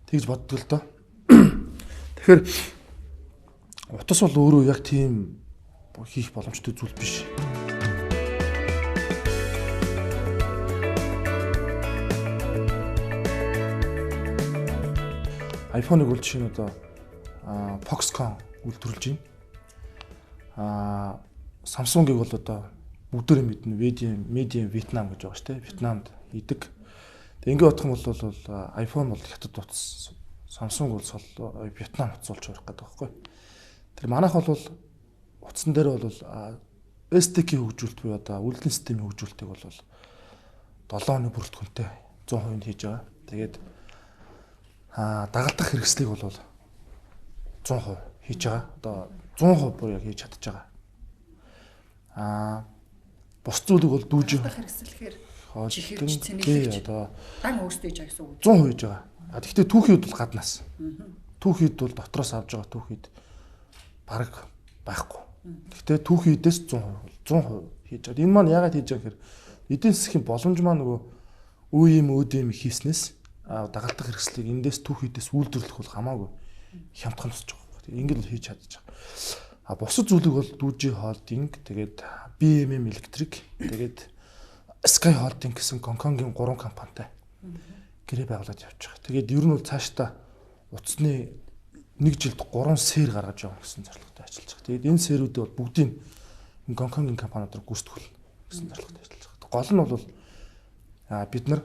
тэгж боддог л доо. Тэгэхээр утас бол өөрөө яг тийм хийх боломжтой зүйл биш. iPhone-ыг бол жишээ нь одоо Foxconn үйлдвэрлэж байна. Samsung-ыг бол одоо бүгдээрээ мэднэ Made in Vietnam гэж байгаа шүү дээ. Вьетнамд хийдэг. Тэг ингээд бодох юм бол iPhone бол хятад утас, Samsung бол Вьетнам утас болж байгаа гэдэг байхгүй. Тэр манайх бол утсан дээр бол SDK хөгжүүлэлт буюу одоо үйлдвэрлэлийн системийн хөгжүүлэлтийг бол 7 оны бүрэлдэхүүнтэй 100% хийж байгаа. Тэгээд дагалдах хэрэгслийг бол 100% хийж байгаа. Одоо 100% бүр яг хийж чадчих байгаа. Бус зүйлийг бол дүүжин Хэрэгсэлэхээр чихэж цэнэглэж одоо дан өөрсдөө хийж байгаа гэсэн үг. 100% хийж байгаа. Тэгэхдээ түүхийд бол гаднаас. Түүхийд бол дотроос авж байгаа түүхийд бараг байхгүй. Гэхдээ түүхийдээс 100% хийж байгаа. Энэ маань яагаад хийж байгаа гэхээр эдийн засгийн боломж маань нөгөө өөд юм хийснээс дагалдах хэрэгслийг эндээс түүхийдээс үйлдвэрлэх бол хамаагүй хямдхан тусч байгаа. Тэгээ ингээд л хийж чадчих. Бусад зүйлийг бол Dooji Holding, тэгээд BMM Electric, тэгээд Sky Holding гэсэн Гонконгийн 3 компанитай гэрээ байгуулад явж байгаа. Тэгээд ер нь бол цаашдаа утасны нэг жилд 3 сэр гаргаж явах гэсэн зорилготой ажиллаж байгаа. Тэгээд энэ сэрүүдээ бол бүгдийг Гонконгийн компаниудаар гүйцэтгүүлнэ гэсэн зорилготой ажиллаж байгаа. Гол нь бол бид нар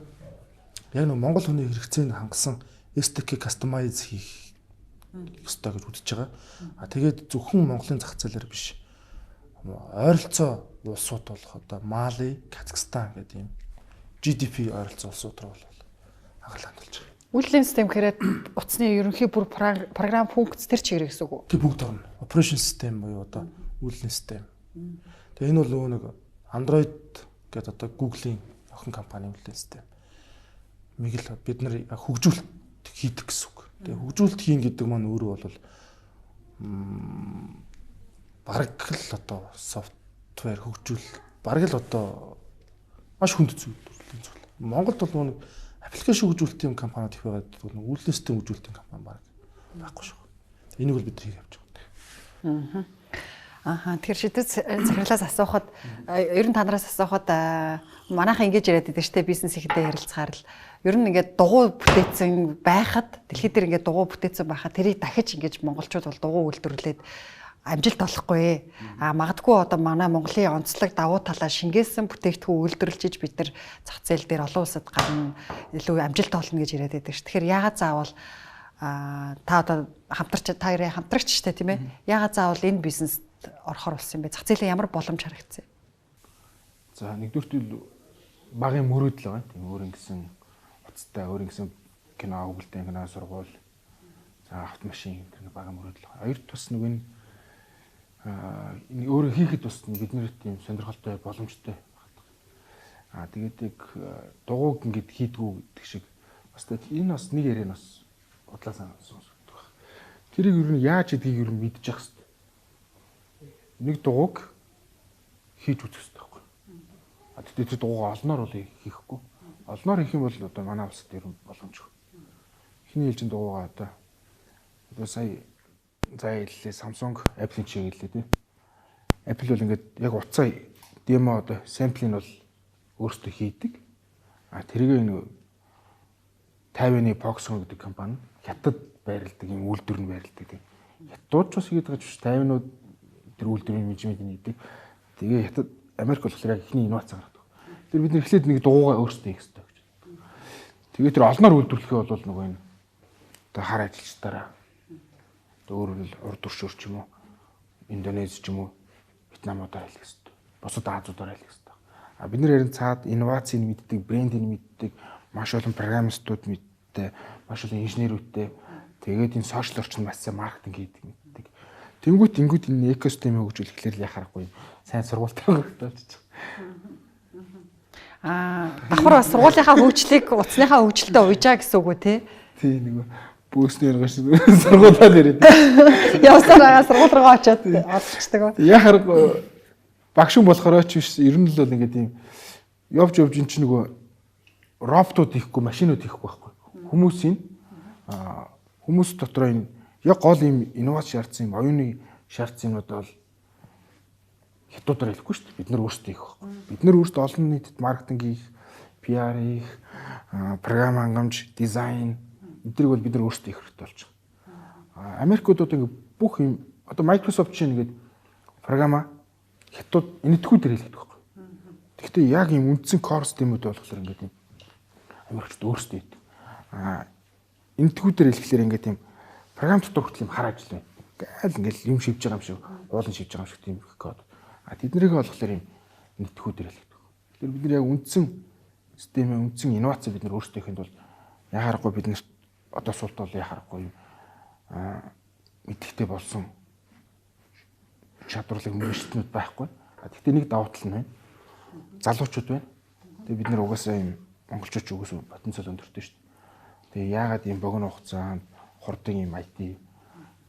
яг нэг Монгол хүний хэрэгцээнд хангасан SDK customize хийх ёстой гэж үзэж байгаа. Тэгээд зөвхөн Монголын зах зээлээр биш. Ойролцоо улсууд болох одоо Мали, Казахстан гэдэг юм GDP ойролцоо улсууд руу бол анхаал хандуулж байгаа. Үйлдвэрлэлийн систем гэхээр утасны ерөнхий бүр програм функц тэр чигээр гэсэн үг үү? Тэг бүгд орно. Operation system буюу одоо үйлдвэрлэлийн систем. Тэгээ энэ бол нөгөө нэг Android гэдэг одоо Google-ийн охин компани үйлдвэрлэлийн систем. Миг л бид нар хөгжүүлэлт хийдэг гэсэн үг. Тэгээ хөгжүүлэлт хийн гэдэг маань өөрөө бол бараг л одоо софтвер хөгжүүл бараг л одоо маш хүнд зүйл. Монголд бол нэг аппликейшн хөгжүүлэлтийн компаниуд их байгаа. Үйлдвэрлэлийн систем хөгжүүлэлтийн компани бараг байхгүй шүү. Энийг бол бид нар хийж явж байгаа. Тэгэхээр шидэт захирлаас асуухад ер нь та нараас асуухад манайхан ингэж яриад байдаг шүү дээ бизнес ихэдээ ярилцахаар л ер нь ингээд дугуй бүтээсэн байхад дэлхийд дээр ингээд дугуй бүтээсэн байхад тэрийг дахиж ингэж монголчууд бол дугуй үйлдвэрлээд амжилт олохгүй. Магадгүй одоо манай Монголын онцлог давуу талаа шингээсэн бүтээгдэхүүн үйлдвэрлэж бид нар зах зээл дээр олон улсад гарна илүү амжилт олно гэж яриад байдаг ш. Тэгэхээр яагаад заавал та одоо та хоёрын хамтрагч ч тийм ээ. Яагаад заавал энэ бизнест орохор болсон юм бэ? Зах зээлийн ямар боломж харагдсан? За нэгдүгээр багын мөрөөдөл байгаа. Тийм өөр ингэсэн уцтай өөр ингэсэн кино өгүүлдэг кино сургууль. За автомашин гэх нэг багын мөрөөдөл. Хоёр тус нэг энэ өөрөө хийхэд бас бидний тийм сонирхолтой боломжтой байна. Тэгээд яг дугуйг ингэж хийдгүү гэдэг шиг бас энэ бас нэг яриа нь бас удлаасаа сонсогддог байна. Тэрийг ер нь яаж хийдгийг ер нь мэдчих хэвээр. Нэг дугуйг хийж үзэх хэрэгтэй байхгүй. Тэгтээ тэр дугуйгаа олноор бол хийхгүй. Олноор хийх юм бол одоо манай улсад ер нь боломжгүй. Эхний ээлжийн дугуйгаа одоо сая хэллээ Samsung, Apple-ийн чиг хэллээ тийм. Apple бол ингээд яг уцаа демо одоо самплыг бол өөрсдөө хийдэг. Тэрийг нэг 50-ны Foxconn гэдэг компани хятад байрладаг юм үйлдвэр нь байрладаг тийм. Хятадууд ч бас хийгээд байгаа ч 50-нууд тэр үйлдвэрийн менежмент хийдэг. Тэгээ хятад Америк болохоор яг ихний инновац гаргадаг. Тэр бид нэр эхлээд нэг дугуйгаа өөрсдөө хийх хэрэгтэй гэж. Тэгээ тэр олноор үйлдвэрлэхээ бол нөгөө энэ одоо хар ажилчдаараа өөрөөр урд өршөөр ч юм уу Индонез ч юм уу Вьетнамудаар хэлэх хэрэгтэй. Бусад Азиудаар хэлэх хэрэгтэй. Бид нэр харин цаад инновацийг мэддэг, брендийг мэддэг, маш олон программистууд мэддэг, маш олон инженерүүдтэй тэгээд энэ сошиал орчинд маш сайн маркетинг хийдэг мэддэг. Тэнгүүт энэ экосистемийг хөгжүүлэхээр яхахгүй сайн сургуультай байгуулж байгаа. Давхар бас сургуулийнхаа хөгжлийг утасныхаа хөгжилтэй уйжаа гэсэн үг үү те? Тий нэг бөөснөр гаш сургуулаад ирээд. Явсараа сургууль руу очиод олцчихдаг. Яхаар багш болохоор ч биш ер нь л бол ингээд юм явж ин ч нөгөө роботууд хийхгүй машинууд хийхгүй байхгүй. Хүмүүс дотроо энэ яг гол юм инновац шаардсан юм оюуны шаардсан юмуд бол хятадаар хэлэхгүй шүү дээ. Бид нар өөрсдөө хийх байхгүй. Бид нар өөрсдөө олон нийтэд маркетинг хийх, PR хийх, програм хангамж, дизайн эднийг бол бид нар өөрсдөө хийх хэрэгтэй болж байгаа. Америкуудад ингээд бүх юм одоо Microsoft чинь ингээд програма хятад энэтхүү дээр хэлдэг байхгүй. Гэхдээ яг юм үндсэн core системүүд болохоор ингээд юм Америкчууд өөрсдөө хийдэг. Энэтхүү дээр хэлэхлээр ингээд юм програм дотор хүртэл юм хар ажил байна. Ингээл юм шивж байгаа юм шиг, уулан шивж байгаа юм шиг тийм код. Тэднэрийг болохоор юм энэтхүү дээр хэлдэг. Тэгэхээр бид нар яг үндсэн системээ, үндсэн инновац бид нар өөрсдөө хийхэд бол яхаарахгүй бид нар одоо суулт бол яхаарахгүй юм мэдхтэй болсон чадварлаг хүмүүстнүүд байхгүй. Гэхдээ нэг давуу тал нь байна. Залуучууд байна. Тэгээ бид нар угаасаа юм монголчууд ч угаасаа потенциал өндөртэй шүү дээ. Тэгээ яагаад ийм богино хугацаанд хурдан ийм IT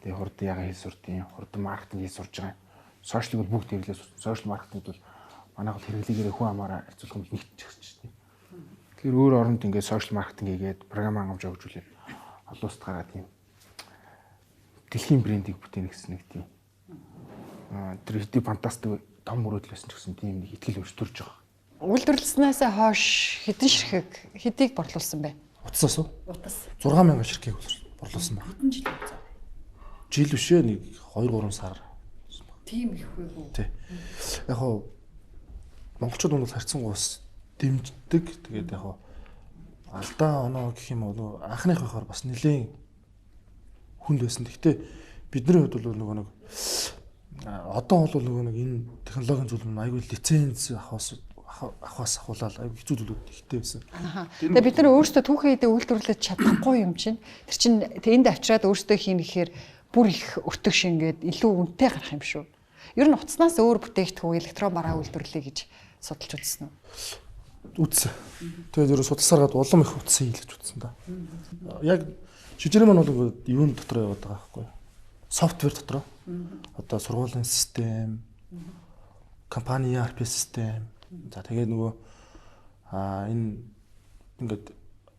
тэгээ хурдан яагаад хэл сурдیں۔ Хурдан маркетинг хэл сурж байгаа. Сошиал бол бүгд хэрэглээс сошиал маркетинг бол манайх бол хэрэглээгээр хүн амаараа харьцуулах юм нэгтчих шүү дээ. Тэгэхээр өөр оронд ингээд сошиал маркетинг хийгээд програм хангамж хөгжүүлээд олон улсад гараад тийм дэлхийн брендийг бүтээнэ гэсэн нэг тийм тэр хэдий фантастик том мөрөөдөл байсан ч гэсэн тийм нэг ихтгэл өртөрж байгаа. Үйлдвэрлэснээс хойш хэдэн ширхэг хэдийг борлуулсан бэ? Утасаас уу? Утас. 6000 ширхгийг борлуулсан байна. Хэдэн жил болсон? Жил бишээ нэг 2-3 сар. Тийм их үү? Тий. Яг хоо монголчууд бол харьцангуй бас дэмждэг. Тэгээд яг хоо алдаа оноо гэх юм бол анхных байхаар бас нэлээд хүнд байсан. Гэхдээ бидний хувьд бол нөгөө нэг одоо бол нөгөө нэг энэ технологийн зүйл нь аюул лиценз авахаас ахуулаад аюул хэцүү зүйлүүд ихтэй байсан. Тэгээ бид нар өөрсдөө түүхэн хэдэ үйлдвэрлэж чадахгүй юм чинь тэр чинь энд авчираад өөрсдөө хийнэ гэхээр бүр их өртөг шингээд илүү үнэтэй гарах юм шүү. Ер нь утаснаас өөр бүтээгдэхүүн электрон бараа үйлдвэрлэе гэж судалж үзсэн үү? Үзсэн. Тэгээд ерөө судалсаар гад улам их утсан хийлгэж үзсэн да. Яг жижигэн маань бол юун дотор яваад байгаа байхгүй юу? Софтвер дотор. Одоо сургуулийн систем, компани ERP систем. За тэгээд нөгөө энэ ингээд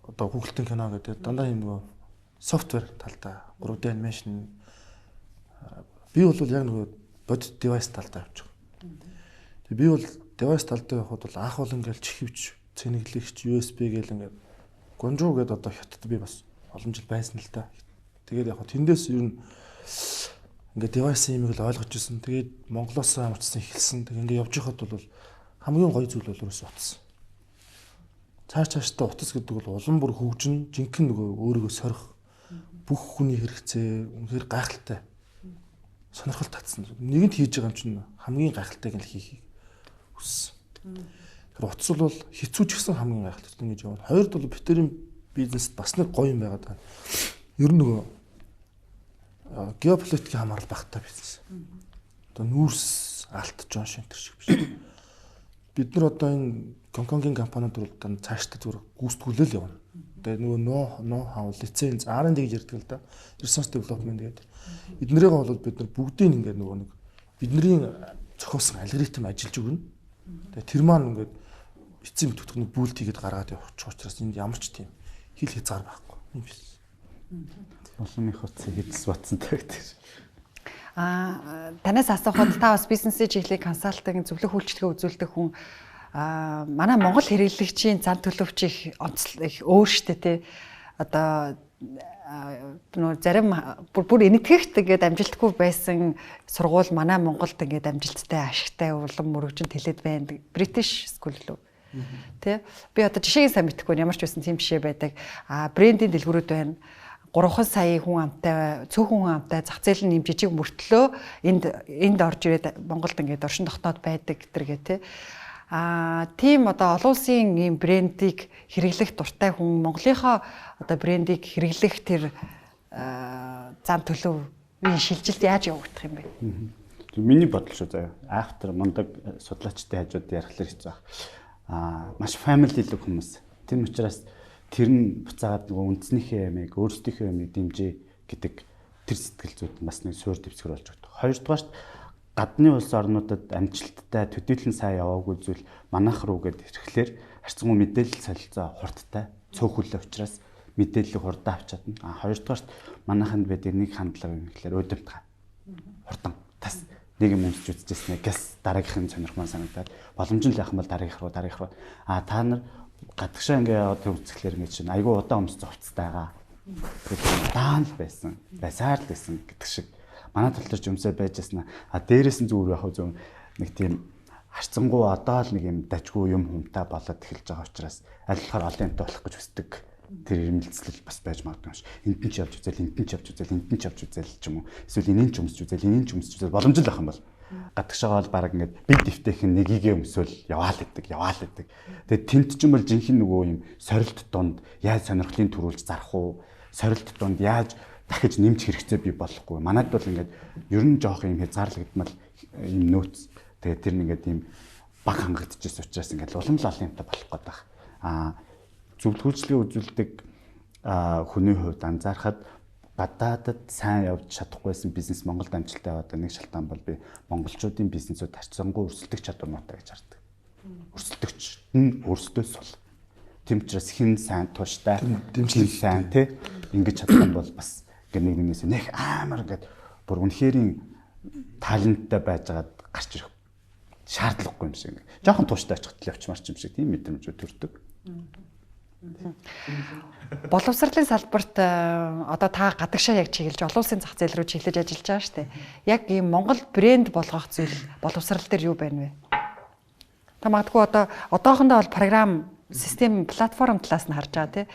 одоо Google-ийн кино гэдэг дандаа юм нөгөө софтвер талдаа 3D анимашн би бол яг нөгөө бодит девайс талдаа явж байгаа. Тэгээд би бол девайс талдаа явахад бол анх бол ингээд чихвч, цэнэглэгч, USB гэл ингээд гонжуу гэдэг одоо хятад би бас олон жил байсан л да. Тэгээд яг тэндээс ер нь ингээд девайсын юмыг л ойлгож ирсэн. Тэгээд Монголоос очсон эхэлсэн. Тэгээд ингээд явж байхад бол хамгийн гоё зүйл бол ерөөсөө утас. Цаашдаа утас гэдэг бол улам бүр хөгжин жинхэнэ нөгөө өөрийгөө сорих бүх хүний хэрэгцээ үнэхээр гайхалтай. Сонирхол татсан. Нэгэнд хийж байгаа юм чинь хамгийн гайхалтайг нь хийхийг хүссэн. Тэр утас бол хэцүү ч гэсэн хамгийн гайхалтай гэж яваад. Хоёрд бол битэрийн бизнест бас нэг гоё юм байгаад байна. Ер нь нөгөө геополитикийн хамаарал багтаа бизнес. Одоо нүүрс алт Жон Шинтер шиг биш. Бид нар одоо энэ Гонконгийн компаниуд бол цаашдаа зүгээр гүйцэтгүүлэл явна. Тэгээ нөгөө но хав лиценз R&D гэж ярьдаг л да. Research development гэдэг. Эднэрийг бол бид нар бүгдийг ингээд нөгөө нэг бидний зохиосон алгоритм ажиллаж өгнө. Тэгээ тэр маань ингээд эцсийн бүтээгдэхүүн бүлт хийгээд гаргаад явчих учраас энд ямар ч тийм хил хязгаар байхгүй. Юм биш. Улсын их утсыг хэдс батсан тавьдаг. Танаас асуухад та бас бизнесийн чиглэлийн консалтинг зөвлөх үйлчлэгээ үзүүлдэг хүн манай Монгол хэрэглэгчийн зан төлөвч их онцлог их өөр штэ тий. Одоо нөө зарим бүр энэтхэгт ингээд амжилтгүй байсан сургууль манай Монголд ингээд амжилттай ашигтай улам мөрөгжин тэлээд байна. British School лөө. Тэ би одоо жишээг сайн мэдэхгүй ямар ч байсан тийм жишээ байдаг. Брендийн дэлгүүрүүд байна. 3 сая хүн амтай, цөөхөн хүн амтай зах зээл нь юм жижиг мөртлөө энд орж ирээд Монголд ингээд оршин тогтноод байдаг гэтэргээ тий. Тийм одоо олон улсын ийм брендийг хэрэглэх дуртай хүн Монголынхоо одоо брендийг хэрэглэх тэр зам төлөвийн шилжилт яаж явагдах юм бэ? Миний бодол шүү заяа. Автор мундаг судлаачтай хажууд ярихлаар хэцүү баг. Маш family лог хүмүүс. Тийм учраас тэр нь буцаагаад нөгөө үндснийхээ ямиг өөрсдийнхөө ямиг дэмжээ гэдэг тэр сэтгэл зүйд бас нэг суур дэвсгэр болж өгдөг. Хоёрдугаарт гадны улс орнуудад амжилттай төдийлөн сайн яваагүй зүйл манайх руу гээд ирэхлээр харьцангуй мэдээлэл солилцоо хурдтай цөөхөлөө учраас мэдээллийг хурдан авч чадна. Хоёрдугаарт манайханд байдаг нэг хандлага юм гэхэлэр өдөртгай. Хурдан тас нэг юм өмсч үзчихснэ гэс дараагийнхын сонирхмаа санагдаад боломж нь л яхан бол дараагийнх руу та нар гадагшаа ингээ яваад үзэхлээр ингэ чинь айгүй удаан өмсөж хувцастайгаа. Тэгээд даан л байсан. Байсаар л байсан гэдэг шиг. Манай тал дээр ч өмсөө байж яснаа. Дээрээс нь зүгээр яхаа зөв нэг тийм харцангуй одоо л нэг юм дажгүй юм хүмтэй болоод эхэлж байгаа учраас аль болохоор олон юмтай болох гэж хүсдэг. Тэр ирмэлцэл бас байж магадгүй юм шиг. Энд нь ч явж үзэл, энд нь ч явж үзэл, энд нь ч явж үзэл ч юм уу. Эсвэл энийн ч өмсөж үзэл, энийн ч өмсөж үзэл боломж л ах юм бол. Гадагшаага бол баг ингээд бит дэвтэйхэн нэгийг өмсөөл яваал гэдэг. Тэгээд тент ч юм бол жинхэнэ нөгөө юм сорилт донд яаж сонирхлын төрүүлж зарах уу? Сорилт донд яаж дахиж нэмж хэрэгцээ бий болохгүй. Манайд бол ингээд ер нь жоох юм хязгаарлагдмал юм нөөц. Тэгээд тэр нь ингээд юм баг хангагдчихсэн учраас ингээд улам л олон юмтай болох гээд байна. Зөвлөгөөлчлөгийг үзүүлдэг хүний хувьд анзаархад гадаадад сайн явж чадахгүйсэн бизнес Монголд амжилттай яваад нэг шалтгаан бол би монголчуудын бизнесүүд харьцангуй өрсөлдөх чадвар муутай гэж хардаг. Өрсөлдөгч нь өөрсдөө сул. Тийм учраас хэн сайн тууштай, дэмжлэг сайн тий ингэж чадах юм бол бас нэг нэгнээс нэх амар ингээд бүр үнэхэрийн таленттай байжгаад гарч ирэх шаардлагагүй юм шиг. Жохон тууштай очихт л явчмаар ч юм шиг тийм мэдрэмжүүд төрдөг. Боловсролын салбарт одоо та гадагшаа яг чиглэж олон улсын зах зээл рүү чиглэж ажиллаж байгаа шүү дээ. Яг ийм Монгол брэнд болгох зүйл боловсрол дээр юу байна вэ? Та магадгүй одоохондоо бол програм, систем, платформ талаас нь харж байгаа тий.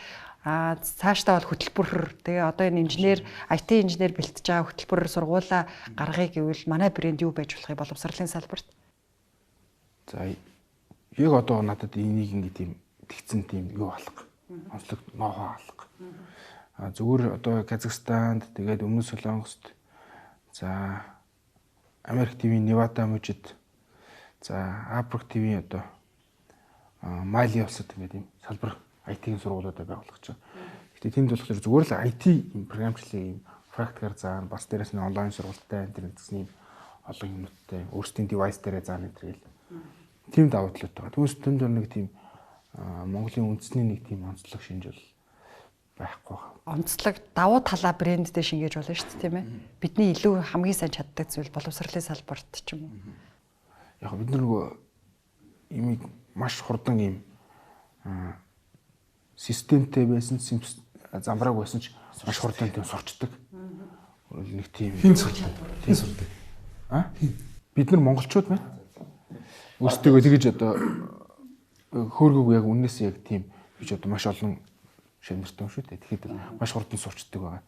Цаашдаа бол хөтөлбөр тэгээ одоо энэ инженер, IT инженер бэлтэж байгаа хөтөлбөр сургуулаа гаргахыг гэвэл манай брэнд юу байж болох юм боловсролын салбарт? За яг одоо надад энийг ингэ тийм тэгцэн тийм юу алга. Онцлог ноохоо алга. Зүгээр одоо Казахстанд тэгээд Өмнөд Солонгост за Америк ТV-ийн Невада мужид за Африк ТV-ийн одоо Мали улсад ингээд юм салбар IT-ийн сургуулиудаа байгуулах гэж байна. Гэтэ тэнд болохоор зүгээр л IT програмчлалын юм практикаар заана бас дээрээс нь онлайн сургалттай интернет гэсэн юм олон юмнуудтай өөрсдийн девайс дээрээ заана гэдэг л тийм давуу талууд байгаа. Түүнээс тэнд нэг тийм Монголын үндэсний нэг тийм онцлог шинж бол байхгүй байна. Онцлог давуу талаа брэндтэй шингээж болно шүү дээ тийм ээ. Бидний илүү хамгийн сайн чаддаг зүйл боловсролын салбарт ч юм уу. Яг бид нөгөө имийг маш хурдан юм системтэй байсан замбрааг байсан ч маш хурдан тийм сурчдаг. нэг тийм Хин сурдаг. Бид нар монголчууд байна. Өөрсдөө тэгэж одоо хөөргөг яг үннээс яг тийм гэж одоо маш олон шавнартай юм шүү дээ. Тэгэхэд маш хурдан сурчдаг байгаа.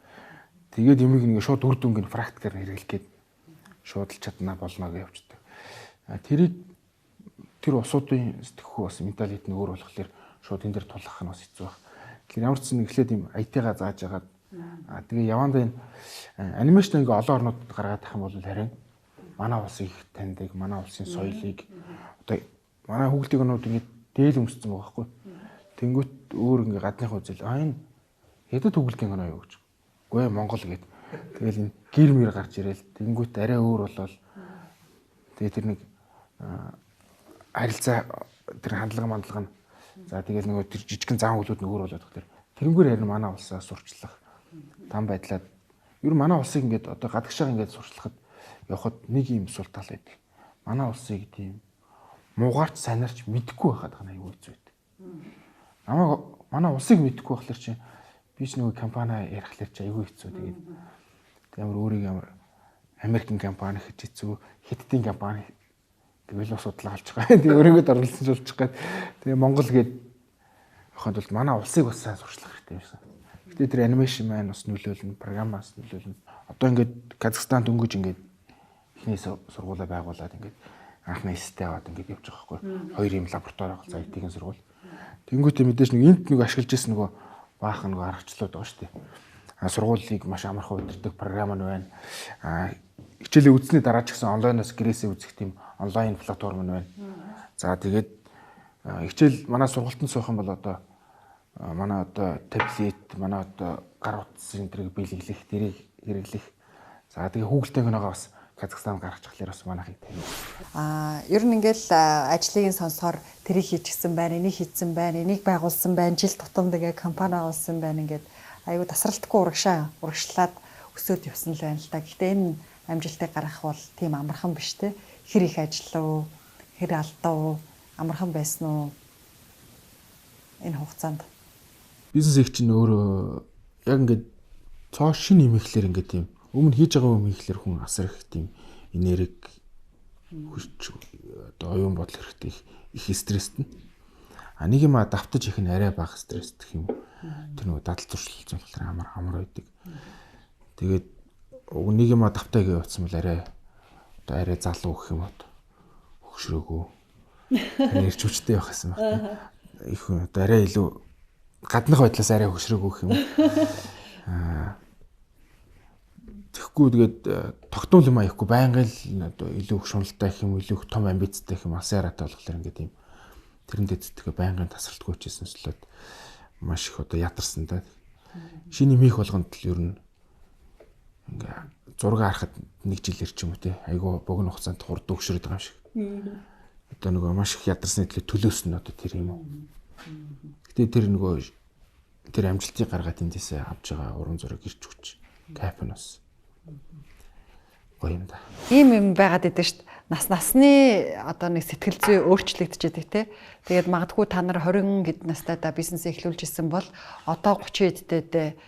Тэгээд юмыг нэг шууд үр дүнгийн практикаар хэрэглэх гээд шууд л чадна болно гэж явждаг. Тэр усуудын сэтгэхүй бас менталитет нь өөр болохоор шууд энэ дээр тулах нь бас хэцүү баг. Тэгэхээр ямар ч зүйл эхлээд юм IT-га зааж агаад тэгээ явандаа энэ анимашн ингээ олон орнуудад гаргаад тах юм бол харин манай улсыг таньдаг, манай улсын соёлыг одоо манай хүүхдийн өнүүд ингээ дээл өмссөн байгаа байхгүй. Тэнгүүт өөр ингээ гадныхаа үзэл энэ хэдэд хүүхдийн өнөө юу гэж. Үгүй Монгол гээд тэгэл энэ гэр мэр гарч ирээл тэнгүүт арай өөр болол тэгээ тэр нэг харилцаа тэр хандлага нь за тэгэл нөгөө тэр жижигхэн зан хөлүүд нь өөр болоод тэр тэрнгээр харин манай улсаа сурчлах там байдлаад ер нь манай улсыг ингээд одоо гадагшаа ингээд сурчлахад явахад нэг юм сул тал байдаг. Манай улсыг тийм муугаарч санаарч мэдхгүй байхад гана аюу хэцүү байдаг. Манай улсыг мэдхгүй болохоор чи би ч нөгөө компани ярихлаар чи аюу хэцүү тэгээд ямар өөрийг ямар Америкийн компани гэж хэцүү, Хятадын компани гэвэл бас судлаа олж байгаа. Тэгээ өөрийгөө орлуулсан жуулчих гээд тэгээ Монгол гээд явахад бол манай улсыг бас сайн сурчлах хэрэгтэй байсан. Гэтэ тэр анимашн маань бас нөлөөлнө, программаас нөлөөлнө. Одоо ингээд Казахстан дөнгөж ингээд эхний сургуулаа байгуулад ингээд анхны эстэй аваад ингээд явж байгаа байхгүй. Хоёр юм лаборатори байгаа IT-ийн сургууль. Тэнгүүтээ мэдээж нэг энд нэг ашиглаж ирсэн нөгөө баахан нөгөө аргачлалууд байгаа шүү дээ. Сургуулийг маш амархан удирдах програм нь байна. Хичээлээ үзсний дараа ч гэсэн онлайнаас гэрээсээ үзэх тийм онлайн платформ нь байна. За тэгээд хичээл манай сургалтанд суух юм бол одоо манай одоо таблет, манай одоо гар утсын энэ биелүүлэх, тэрийг хэрэглэх. За тэгээд Google-тэй гэнэгаа бас Казахстан гаргачих хэлээр бас манайхыг таних. Ер нь ингээл ажлыг сонсохоор тэрийг хийчихсэн байна, энийг хийсэн байна, энийг байгуулсан байна, жил тутам тэгээ компани байгуулсан байна ингээд аюу тасралтгүй урагшлаад өсөөд явсан л байна л та. Гэхдээ энэ амжилтыг гаргах бол тийм амархан биш те. Хэр их ажиллав, хэр алдав, амархан байсан уу? Энэ хугацаанд бизнес их чинь өөрөө яг ингээд цоо шин юм ихлээр ингээд тийм өмнө хийж байгаа юм ихлээр хүн асар их тийм энерги хүч одоо оюун бодол хэрэгтэй их стресстэй. Нэг юм давтаж их нь арай бага стресстэй гэх юм. Тэр нөгөө дадал зуршилсан болохоор амар байдаг. Тэгээд нэг юм давтаа гэж утсан бол арай залуу гэх юм уу. Хөгшрөөгөө. Арай ирчвчтэй явах гэсэн байна. Их одоо арай илүү гаднах байдлаас арай хөгшрөөгөө гэх юм уу. Тэгэхгүй тэгээд тогтмол юм аяхгүй байнгын л одоо илүү их шуналтай гэх юм илүү их том амбицтай гэх юм асааратай болохоор ингээд юм тэрэндээ зүтгэе байнгын тасралтгүй чийсэн слоод маш их одоо ядарсан да. Шинэ мих болгонд л ер нь ингээ зураг харахад нэг жилээр ч юм уу те айгүй богино хугацаанд хурд өгшрөөд байгаа юм шиг. Одоо нөгөө маш их ядарсны төлөөс нь одоо тэр юм уу. Гэтэ тэр нөгөө тэр амжилтыг гаргаад эндээсээ авч байгаа уран зураг ирч хүч капнос гоё юм да. Ийм байгаад идэв шүү дээ. Насны одоо нэг сэтгэл зүй өөрчлөгдөж идэг те. Тэгээд магадгүй та нар 20 хэд настайдаа бизнес эхлүүлж исэн бол одоо 30 эдтэй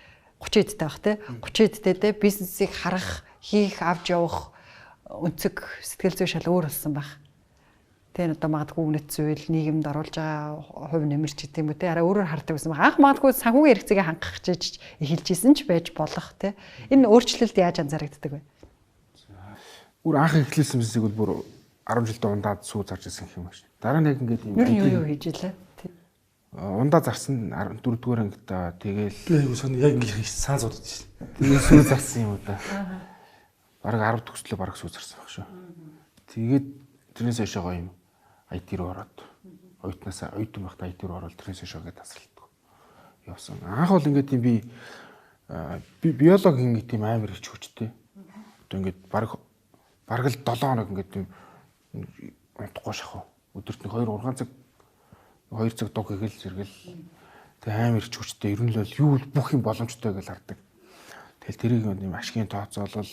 бах те. 30 эдтэй бизнесийг харах, хийх, авч явах өнцөг сэтгэл зүй шал өөр болсон баг. Тэгээд одоо магадгүй үнэт зүйл нийгэмд оруулж байгаа хувь нэмэрч гэдэг юм үү те. Араа өөрөөр хардаг гэсэн баг. Анх магадгүй санхүүгийн хэрэгцээгээ хангах гэж эхэлж исэн ч байж болох те. Энэ өөрчлөлт яаж анзаарэгддэг вэ? Бүр анх эхлүүлсэн бизнесийг бол бүр 10 жилдээ ундаад сүү зарж ирсэн юм байна. Дараа нь яг ингээд юм. Юу хийж илээ? Ундаа зарсан 14-р ангидаа тэгээл сони яг ингэ сайн зодод шин. Тэгээ сүү зарсан юм уу да. Бараг 10 төгслөө бараг сүү зарсан баг шүү. Тэгээд тэрнээс хойшоо юм IT руу ороод оюутнаас оюутан байхдаа IT руу ороод тэрнээс хойшоо гээд тасралтгүй явсан. Анх бол ингээд тийм би биологийн тийм амар их хүчтэй. Одоо ингээд бараг л 7 хоног ингээд тийм унтахгүй шахав. Өдөрт нэг 2 цаг дуг хийгээл зэрэгэл тэг амар ч хүчтэй ер нь л юу бүх юм боломжтой гэж хардаг. Тэгэл тэрийг юм ашигын тооцоолол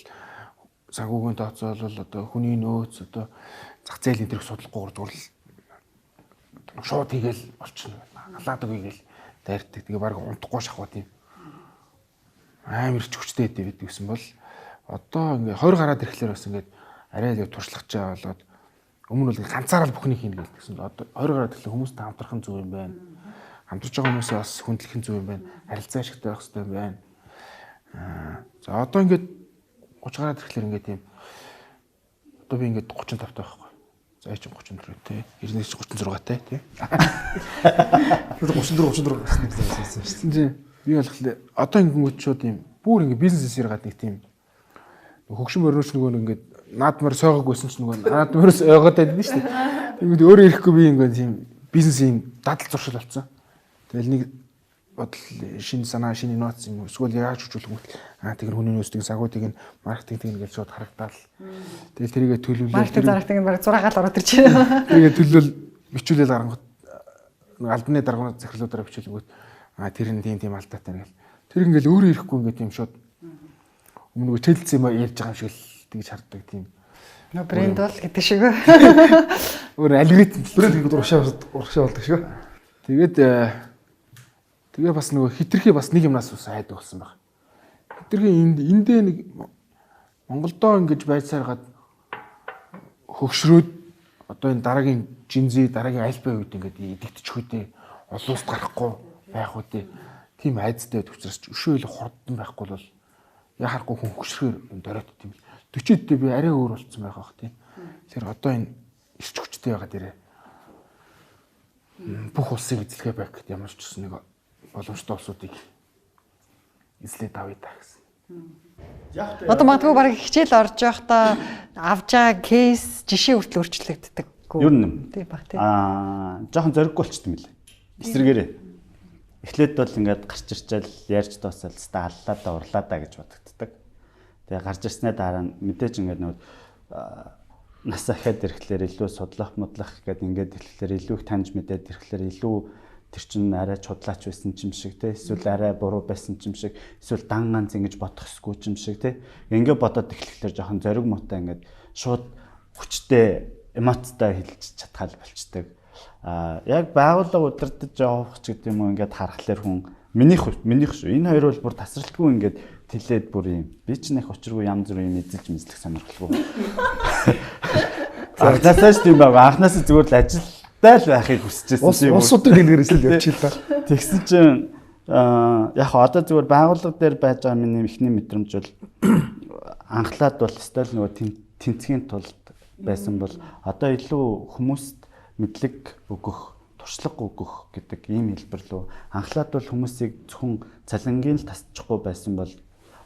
санхүүгийн тооцоолол одоо хүний нөөц одоо зах зээлийн тэрх судлахгүй зүгээр л шууд хийгээл болчихно. Халаад өгөйгээл дайрдаг. Тэгээ баг унтахгүй шахав тийм амар ч хүчтэй байдаг гэсэн бол одоо ингээ 20 гараад ирэхлээр бас ингээд арай л туршлагач болоод өмнө бол ганцаараа л бүхнийг хийнэ гэсэн. Одоо 20 гараад ирэхлээр хүмүүстэй хамтрах нь зөв юм байна. Хамтарч байгаа хүмүүсээ бас хүндлэх нь зөв юм байна. Харилцаа ашигтай байх хэрэгтэй юм байна. За одоо ингээд 30 гараад ирэхлээр ингээд тийм одоо би ингээд 35 таа байхгүй. За яа ч 34 тий. 99 36 тий. 34 гэсэн шүү дээ. Би болохоор одоо ингээд шууд юм бүр ингээд бизнесээр гад нэг тийм хөгшин мөрөөч нөгөө ингээд наадмаар сойгог байсан ч нөгөө наадмаараас ойгоод байдаг шүү дээ. Тэгээд өөрөө ирэхгүй би ингээд тийм бизнесийн дадал зуршил болсон. Тэгэл нэг бодол шинэ санаа, шинэ инновац юм эсвэл яаж хөгжүүлэх юм бэ? Тэгэхээр хүний нөөцийг сагуудыг нь маркетинг гэж шууд харагдаал. Тэгэл тэрийгэ төлөвлөл. Маркетинг зарагтыг нь баг 6 гал ороод ирж байна. Тэрийгэ төлөвлөл бичүүлэл гаргангууд албаны дарганы захирлуудаараа бичүүлэнгүүт тэр нь тийм алдаатай нэгэл. Тэр ингээл өөрөө ирэхгүй ингээд тийм шууд өмнө нөгөө Челси юм ярьж байгаа юм шиг л тэгж харддаг тийм. Нөө брэнд бол гэдэг шиг. Өөр алгоритм брэнд гэдэг урагшаа болдог шүү. Тэгээ бас нөгөө хитрхи бас нэг юмнаас ус айдаг болсон баг. Хитрхи эндээ нэг Монголдоо ингэж байцааргаад хөгшрөөд одоо энэ дараагийн жинзи дараагийн альбаа үед ингээд идэгдчих үедээ олон улсад гарахгүй байх үедээ тийм айцтай байдаг учраас өшөөл хордон байхгүй бол яхахгүй хүн хөгшрөөр дөрөөд тийм 40-д би арай өөр болцсон байх бах тийм. Тэгэхээр одоо энэ ирч хүчтэй байгаа дээрээ бүх улсыг эзлэхэ байх гэдэг ямар ч гэсэн нэг боломжтой улсуудыг эзлээд авъя та гэсэн. Одоо магадгүй баг хичээл орж явахдаа авж байгаа кейс жишээ хүртэл өөрчлөгддөг. Юу юм? Тийм баг тийм. Жохон зориггүй болчтой мөлий. Эсрэгээрээ. Эхлээд бол ингээд гарч ирчээл ярьж дуусаад та аллаа да урлаа да гэж бодогддаг. Тэгээ гарч ирснээр дараа нь мэдээж ингээд нөгөө нас ахаад ирэхлээр илүү судлах модлах гэдэг ингээд ирэхлээр илүү их таньж мэдээд ирэхлээр илүү тэр чинь арай чудлаач байсан юм шиг те эсвэл арай буруу байсан юм шиг эсвэл дан ганц ингэж бодох ёсгүй юм шиг те ингээд бодоод эхлэхлээр жоохон зориг муутай ингээд шууд хүчтэй эмоцтой хэлж чадхал болчдөг. Яг байгууллага удирдах явах ч гэдэг юм уу ингээд харахаар хүн минийх шүү. Энэ хоёр бол бүр тасралтгүй ингээд тэлээд бүр юм. Би ч нэг учиргүй янз бүрийн эзэлж мэдлэх сонирхолгүй. Анхнаасаа ч тийм байгаа. Анхнаасаа зүгээр л ажилтай л байхыг хүсэжсэн тийм үү. Улсуудын дэлгэрээс л явчихлаа. Тэгсэн чинь яг одоо зүгээр байгууллага дээр байж байгаа миний ихний мэдрэмж бол анхлаад бол стил нөгөө тэнцгийн тулд байсан бол одоо илүү хүмүүст мэдлэг өгөх, туршлага өгөх гэдэг ийм хэлбэр лөө анхлаад бол хүмүүсийг зөвхөн цалингийн л тасчихгүй байсан бол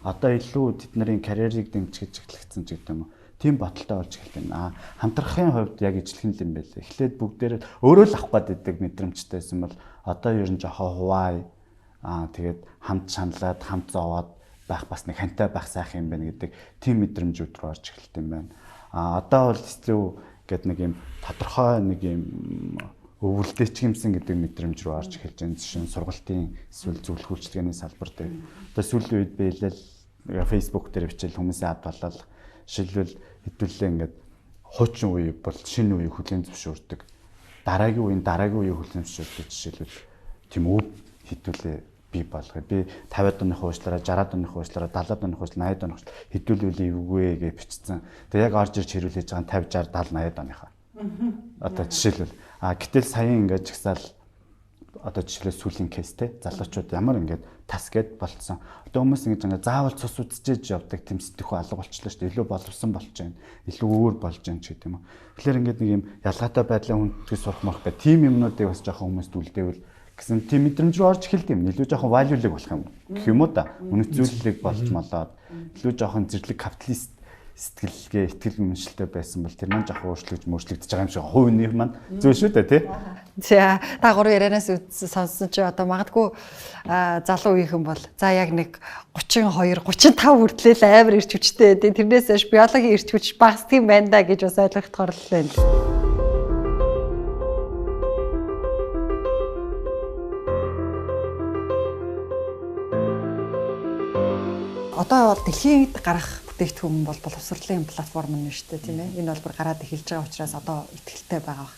одоо илүү тэдний карьерийг дэмжиж эхлэгдсэн ч гэдэг юм уу. Тийм бодолтой болж эхэлсэн. Хамтрахын хувьд яг ижлэх юм байлээ. Эхлээд бүгдээр өөрөө л авах гэдэг мэдрэмжтэйсэн бол одоо ер нь жоохон хуваа тэгээд хамт шаналаад хамт зовоод байх бас нэг хантай байх сайхан юм байна гэдэг тийм мэдрэмжүүд рүү орж эхэлсэн юм байна. Одоо бол эсвэл гэд нэг юм тодорхой нэг юм өвөлдөж гимсэн гэдэг мэдрэмж рүү орж эхэлж байгаа. Жишээ нь сургалтын эсвэл зөвлөх үйлчилгээний салбар дээр. Одоо сүүлийн үед би хэлэл Facebook дээр бичээл хүмүүсийн ад болол шилбэл хэдүүлээ ингээд хуучин үе бол шинэ үеийг хүлээн зөвшөөрдөг. Дараагийн үеийг хүлээн зөвшөөрдөг жишээлбэл тийм өв хэдүүлээ бий болгоё. Би 50-аад оны хуучлаараа 60-аад оны хуучлаараа 70-аад оны хуучлаараа 80-аад оны хуучлаараа хэдүүлвэл эвгүй гэж бичсэн. Тэгээ яг орж ирж хэрүүлж байгаа 50 60 70 80-аад оныхаа. Одоо жишээлбэл гэтэл саяхан ингээд жагсаал одоо жишээлбэл сүүлийн кейстэй залуучууд ямар ингээд тас гэд болцсон. Одоо хүмүүс ингэж ингээд заавал цус үзчихэж явдаг тийм сэтгэхүй алга болчихлоо шүү дээ. Илүү боловсон болж байна. Илүү өөр болж байна ч гэдэг юм уу. Тэгэхээр ингээд нэг юм ялгаатай байдлаа хүндэтгэж сурах морох гэх тийм юмнуудыг бас жоохон хүмүүст үлдээвэл гэсэн тийм мэдрэмж рүү орж эхэлт юм. Илүү жоохон value-лэг болох юм гэх юм уу та. Үнэт зүйлийг болж молоод илүү жоохон зэрлэг капиталист сэтгэлгээ, итгэл үнэмшилтэй байсан бол тэр маань жоохон өөрчлөгдөж байгаа юм шиг хувийн маань зөв шүү дээ тий. За та гурван ярианаас сонссон чи одоо магадгүй залуу үеийнхэн бол за яг нэг 32 35 хүртэл амар ирч хүчтэй дээ. Тэрнээс хойш биологийн ирч хүч багасдаг юм байна да гэж бас ойлгохдохоор л байна. Одоо бол дэлхийд гарах бүтээгдэхүүн бол боловсролын платформ нь шүү дээ тийм ээ. Энэ бол бүр гараад эхэлж байгаа учраас одоо ихтгэлтэй байгаа.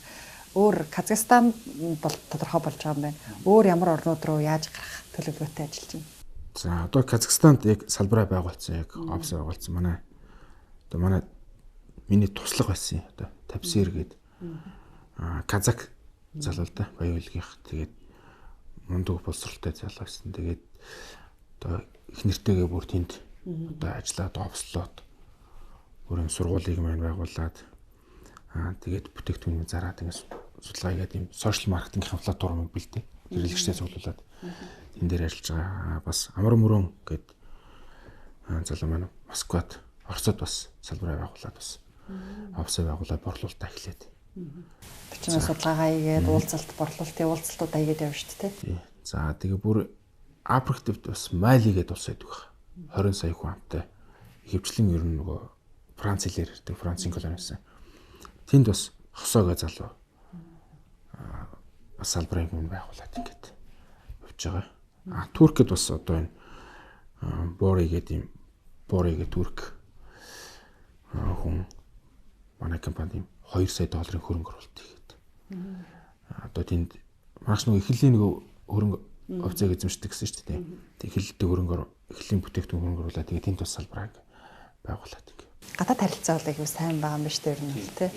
Өөр Казахстан бол тодорхой болж байгаа юм байна. Өөр ямар орнууд руу яаж гарах төлөвлөгөөтэй ажиллаж байна? За одоо Казахстанд яг салбараа байгуулсан, яг офис байгуулсан манай. Одоо манай миний туслах байсан одоо Тавсир гээд казак залуу л да, баяуулгийнх. Тэгээд мундаг боловсролтой залуу байсан. Тэгээд одоо их нэртэйгээ бүр тэнд одоо ажиллаад офслоод бүр юм сургуулийг маань байгуулад тэгээд бүтээгдэхүүнийг зараад ингэж судалгаа хийгээд юм сошиал маркетингийн платформыг бэлдээ. Хэрэглэгчтэй цуглуулад энэ дээр ажиллаж байгаа. Бас амар мөрөн гээд залуу маань Москвад, Оросод бас салбараа байгуулад бас офис байгуулаад борлуулалтаа эхлээд. Төчнөө судалгаа хийгээд уулзалт, борлуулалтын уулзалтуудаа хийгээд явна шүү дээ. Тий. За тэгээ бүр Апрактивд бас Малигээд улс байдаг байна. 20 сая хүн амтай. Хөвчлэн ер нь нөгөө Франц хэлээр ярьдаг, Францын колони байсан. Тэнд бас хосоогоо залуу бас салбарын хүн байгуулад ингээд явж байгаа. Туркэд бас одоо энэ Бори гэдэг турк хүн манай компани $2 сая хөрөнгө оруулалт хийгээд. Одоо тэнд маш нэг эхлэлийн нэг хөрөнгө овцыг эзэмшдэг гэсэн шүү дээ. Тэг эхлэлтэй эхлэлийн бүтээгдэхүүн хөрөнгө оруулаад тэгээ тэнд бас салбарыг байгуулад ингэ. Гадаад харилцаа бол их сайн байгаа юм биш дээр нь тий.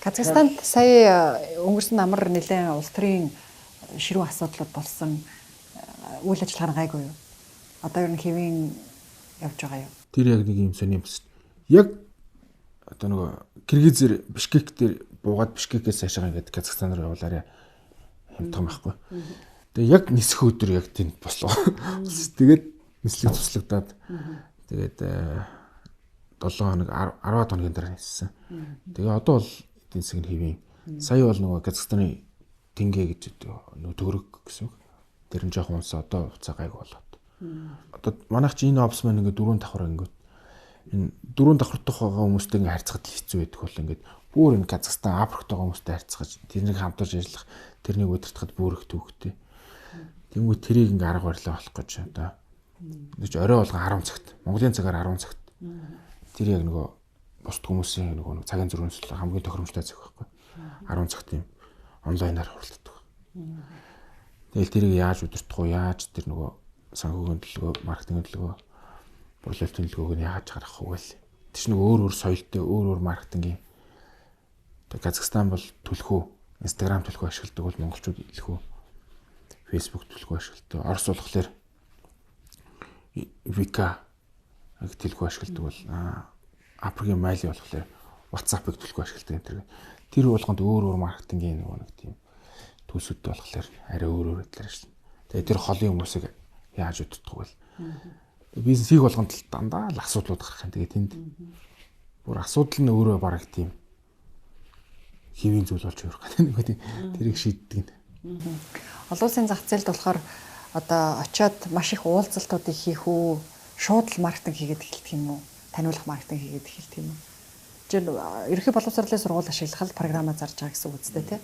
Казахстанд сая өнгөрсөн амар нэлээд улс төрийн ширүүн асуудлууд болсон үйл ажиллагаа гайгүй юу? Одоо ер нь хэвийн явж байгаа юу? Тэр яг нэг юм сони юм байна. Яг одоо нөгөө Киргизээр Бишкек дээр буугаад Бишкекээс цаашаа ингээд Казахстан руу явуулаарай хэмтгэн байхгүй. Тэгээ яг нисэх өдөр яг тэнд бослоо. Тэгээд нислэг туслагдаад тэгээд 7 хоног 10 хоногийн дараа ниссэн. Тэгээ одоо бол эдийн засгийн хэвийн сая бол нөгөө Казахстаны тэнгэ гэж нөгөө төгрөг гэсэн үг. Тэр нь жоохон унсаа одоо хуцаа гайг болоод. Одоо манайх чи энэ офс маань ингээд 4 давхар ингээд энэ 4 давхартах байгаа хүмүүстэй ингээд харьцахад хэцүү байдаг бол ингээд бүр энэ Казахстан Африкт байгаа хүмүүстэй харьцаж тэрнийг хамтарч ажиллах тэрнийг удирдахад бүр их төвхтэй. Тэнгүү тэрийг ингээ арга барилаа болох гэж одоо нэг орой болгон 10 цагт Монголын цагаар 10 цагт тэр яг нөгөө бусд хүмүүсийн нөгөө цагийн зөрүүнсэл хамгийн тохиромжтой цаг байхгүй 10 цагт юм онлайнаар хуралддаг. Тэгэл тэрийг яаж удирдах вэ? Яаж тэр нөгөө санхүүгийн төлөвлөгөө, маркетингийн төлөвлөгөө, борлуулалтын төлөвлөгөөг нь яаж гаргах вэ гэл. Тэс нэг өөр соёлтой, өөр маркетингийн Казахстан бол төлхөө, Instagram төлхөө ашигладаг бол монголчууд илүү Facebook төлхөө ашигладаг. Орос болохоор Вика төлхөө ашигладаг бол Апргийн Мали болохоор WhatsApp-ыг төлхөө ашигладаг энэ. Тэр болгонд өөр маркетингийн нэг тийм төлсөдтэй болохоор арай өөр байдлаар ажиллана. Тэгээ тэр холын хүмүүсийг яаж удирдах вэ? Бизнесийг болгонд дандаа л асуудлууд гарах юм. Тэгээ тэнд бүр асуудал нь өөрөө бараг тийм хэвийн зүйл болж өрөх гэдэг. Тэрийг шийддэг нь. Олон улсын зах зээлд болохоор одоо очиод маш их уулзалтуудыг хийх үү, шууд л маркетинг хийгээд эхэлдэг юм уу? Таниулах маркетинг хийгээд эхэлдэг юм уу? Жишээ нь ерөнхий боловсролын сургууль ашиглах програмаа зарж байгаа гэсэн үг үстэй тий.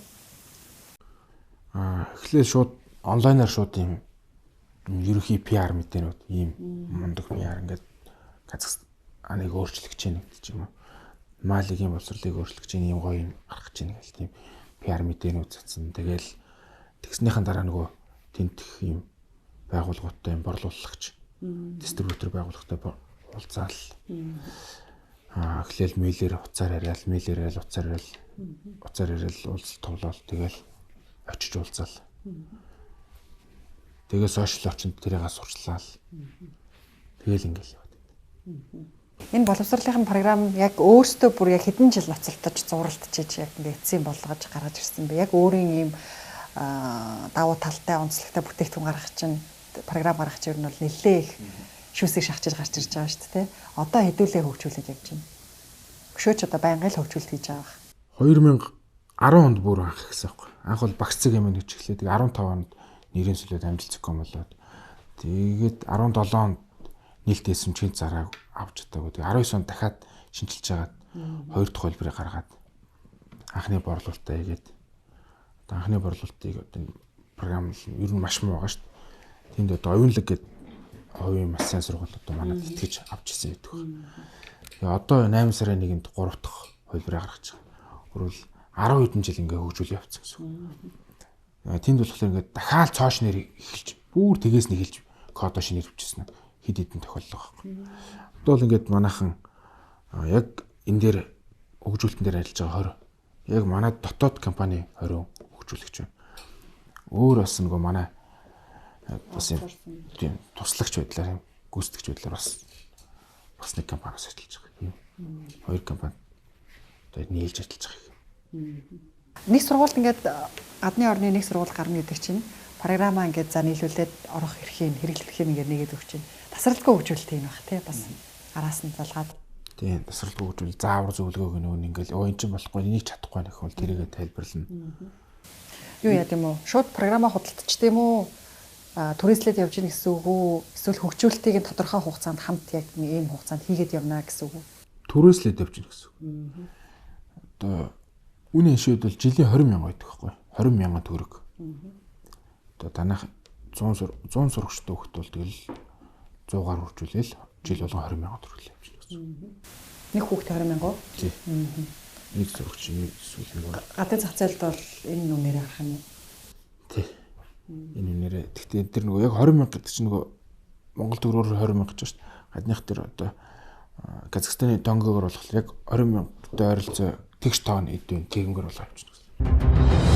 Эхлээл шууд онлайнаар шууд юм ерөнхий PR мэдээнүүд ийм мундаг PR ингээд Казахстаныг өөрчлөх гэж байна гэдэг юм уу? Малигийн боловсролыг өөрчлөх гэж ийм гоё юм гаргах гэж байна гэл тийм PR мэдээнүүд цацсан. Тэгэл тэгснийхэн дараа нөгөө тентх юм байгууллагуудтай юм борлуулагч дистрибьютор байгууллагатай уулзаал. Эхлээл мэйлээр уцаар яриад уулзалт тоглоал тэгэл очиж уулзаал. Тэгээ сошиал орчинд тэрийг сурчлаа. Тэгэл ингээл яваад. Энэ боловсролын програм яг өөртөө бүр яг хэдэн жил ноцолтож зуралтчиж яг ингээд эцсийн болгож гаргаж ирсэн бэ? Яг өөрийн ийм давуу талтай онцлогтой бүтээгдэхүүн гаргах чинь програм гаргах чинь бол нэлээ их шүүсийг шахчихж гарч ирж байгаа шүү дээ. Одоо хэдүүлээ хөгжүүлээд явж байна. Өшөөч одоо байнгын л хөгжүүлэлт хийж байгаа. 2010 онд бүр анх гэсэн юм. Анх бол багц цаг юм гэж эхлээд 15 онд нэрийн сүлээд амжилтцсан болоод тэгээд 17 онд нийлт эсэмчийн зараа авч чадаагүй. Тэгээд 19 онд дахиад шинжилж хагаад хоёр дахь хөлбөрийг гаргаад анхны борлуулалтаа хийгээд одоо анхны борлуулалтыг одоо програм ер нь маш муу байгаа шүү дээ. Тэнд одоо оюунлаг гэдэг хувийн маш сайн сургууль одоо манайд итгэж авч ирсэн гэдэг. Тэгээ одоо 8 сарын 1-нд 3 дахь хөлбөрийг гаргаж байгаа. Өөрөөр 10 хэдэн жил ингээ хөгжүүл явцсан гэсэн. Тэнд болохоор ингээ дахиад цоош нэр эхэлж бүр тгээс нь эхэлж кодо шинээр бичсэн хэд хэдэн тохиолдол байгаа байхгүй. Одоо бол ингээд манайхан яг энэ дээр хөгжүүлэлтэн дээр ажиллаж байгаа 20 яг манай дотоод компани 20 хөгжүүлэгч байна. Өөр бас нөгөө манай бас тийм туслагч байдлаар юм гүйцэтгэгч байдлаар бас нэг компаниас ажиллаж байгаа юм. Хоёр компани тэгээд нийлж ажиллаж байгаа юм. Нэг сургуульд ингээд гадны орны нэг сургууль гарна гэдэг чинь програмаа ингээд за нийлүүлээд орох эрхийг хэрэглэх юм ингээд нэгээд өгч чинь тасралтгүй хөгжүүлэлт юм баг тий бас араас нь залгаад тийм тасралтгүй хөгжүүл заавар зөвлөгөөг нөгөө ингээл өө эн чинь болохгүй энийг чадахгүй нөх бол тэрийгэ тайлбарлана. Юу яа гэм үү? Шууд програмаа худалдаж тийм үү? Түрээслээд явж гин гэсэн үг үү? Эсвэл хөгжүүлэлтийг тодорхой хугацаанд хамт яг ийм хугацаанд хийгээд явна гэсэн үг үү? Түрээслээд явж гин гэсэн үг. Одоо үнэ шийд бол жилийн 20,000 байдаг байхгүй 20,000 төгрөг. Одоо танах 100 сурагчтай хөлт бол тэгэл 100-аар хуржүүлээл жил болгон 20,000 төгрөг явж гин гэсэн. Нэг хүүхдээ 20,000. Тий. Нэг сурагч нэг эсвэл нэг гадаад зах зээлд бол энэ нүнээр харах юм. Тий. Энэ нүнээрээ гэхдээ тэр нөгөө яг 20,000 гэдэг чинь нөгөө Монгол төгрөгөөр 20,000 гэж байна шүү дээ. Гадных тэр одоо Казахстаны донгоор болох яг 20,000-тай ойролцоо тэгш тоон эдвэн тэгэнгээр болоо авчихна гэсэн.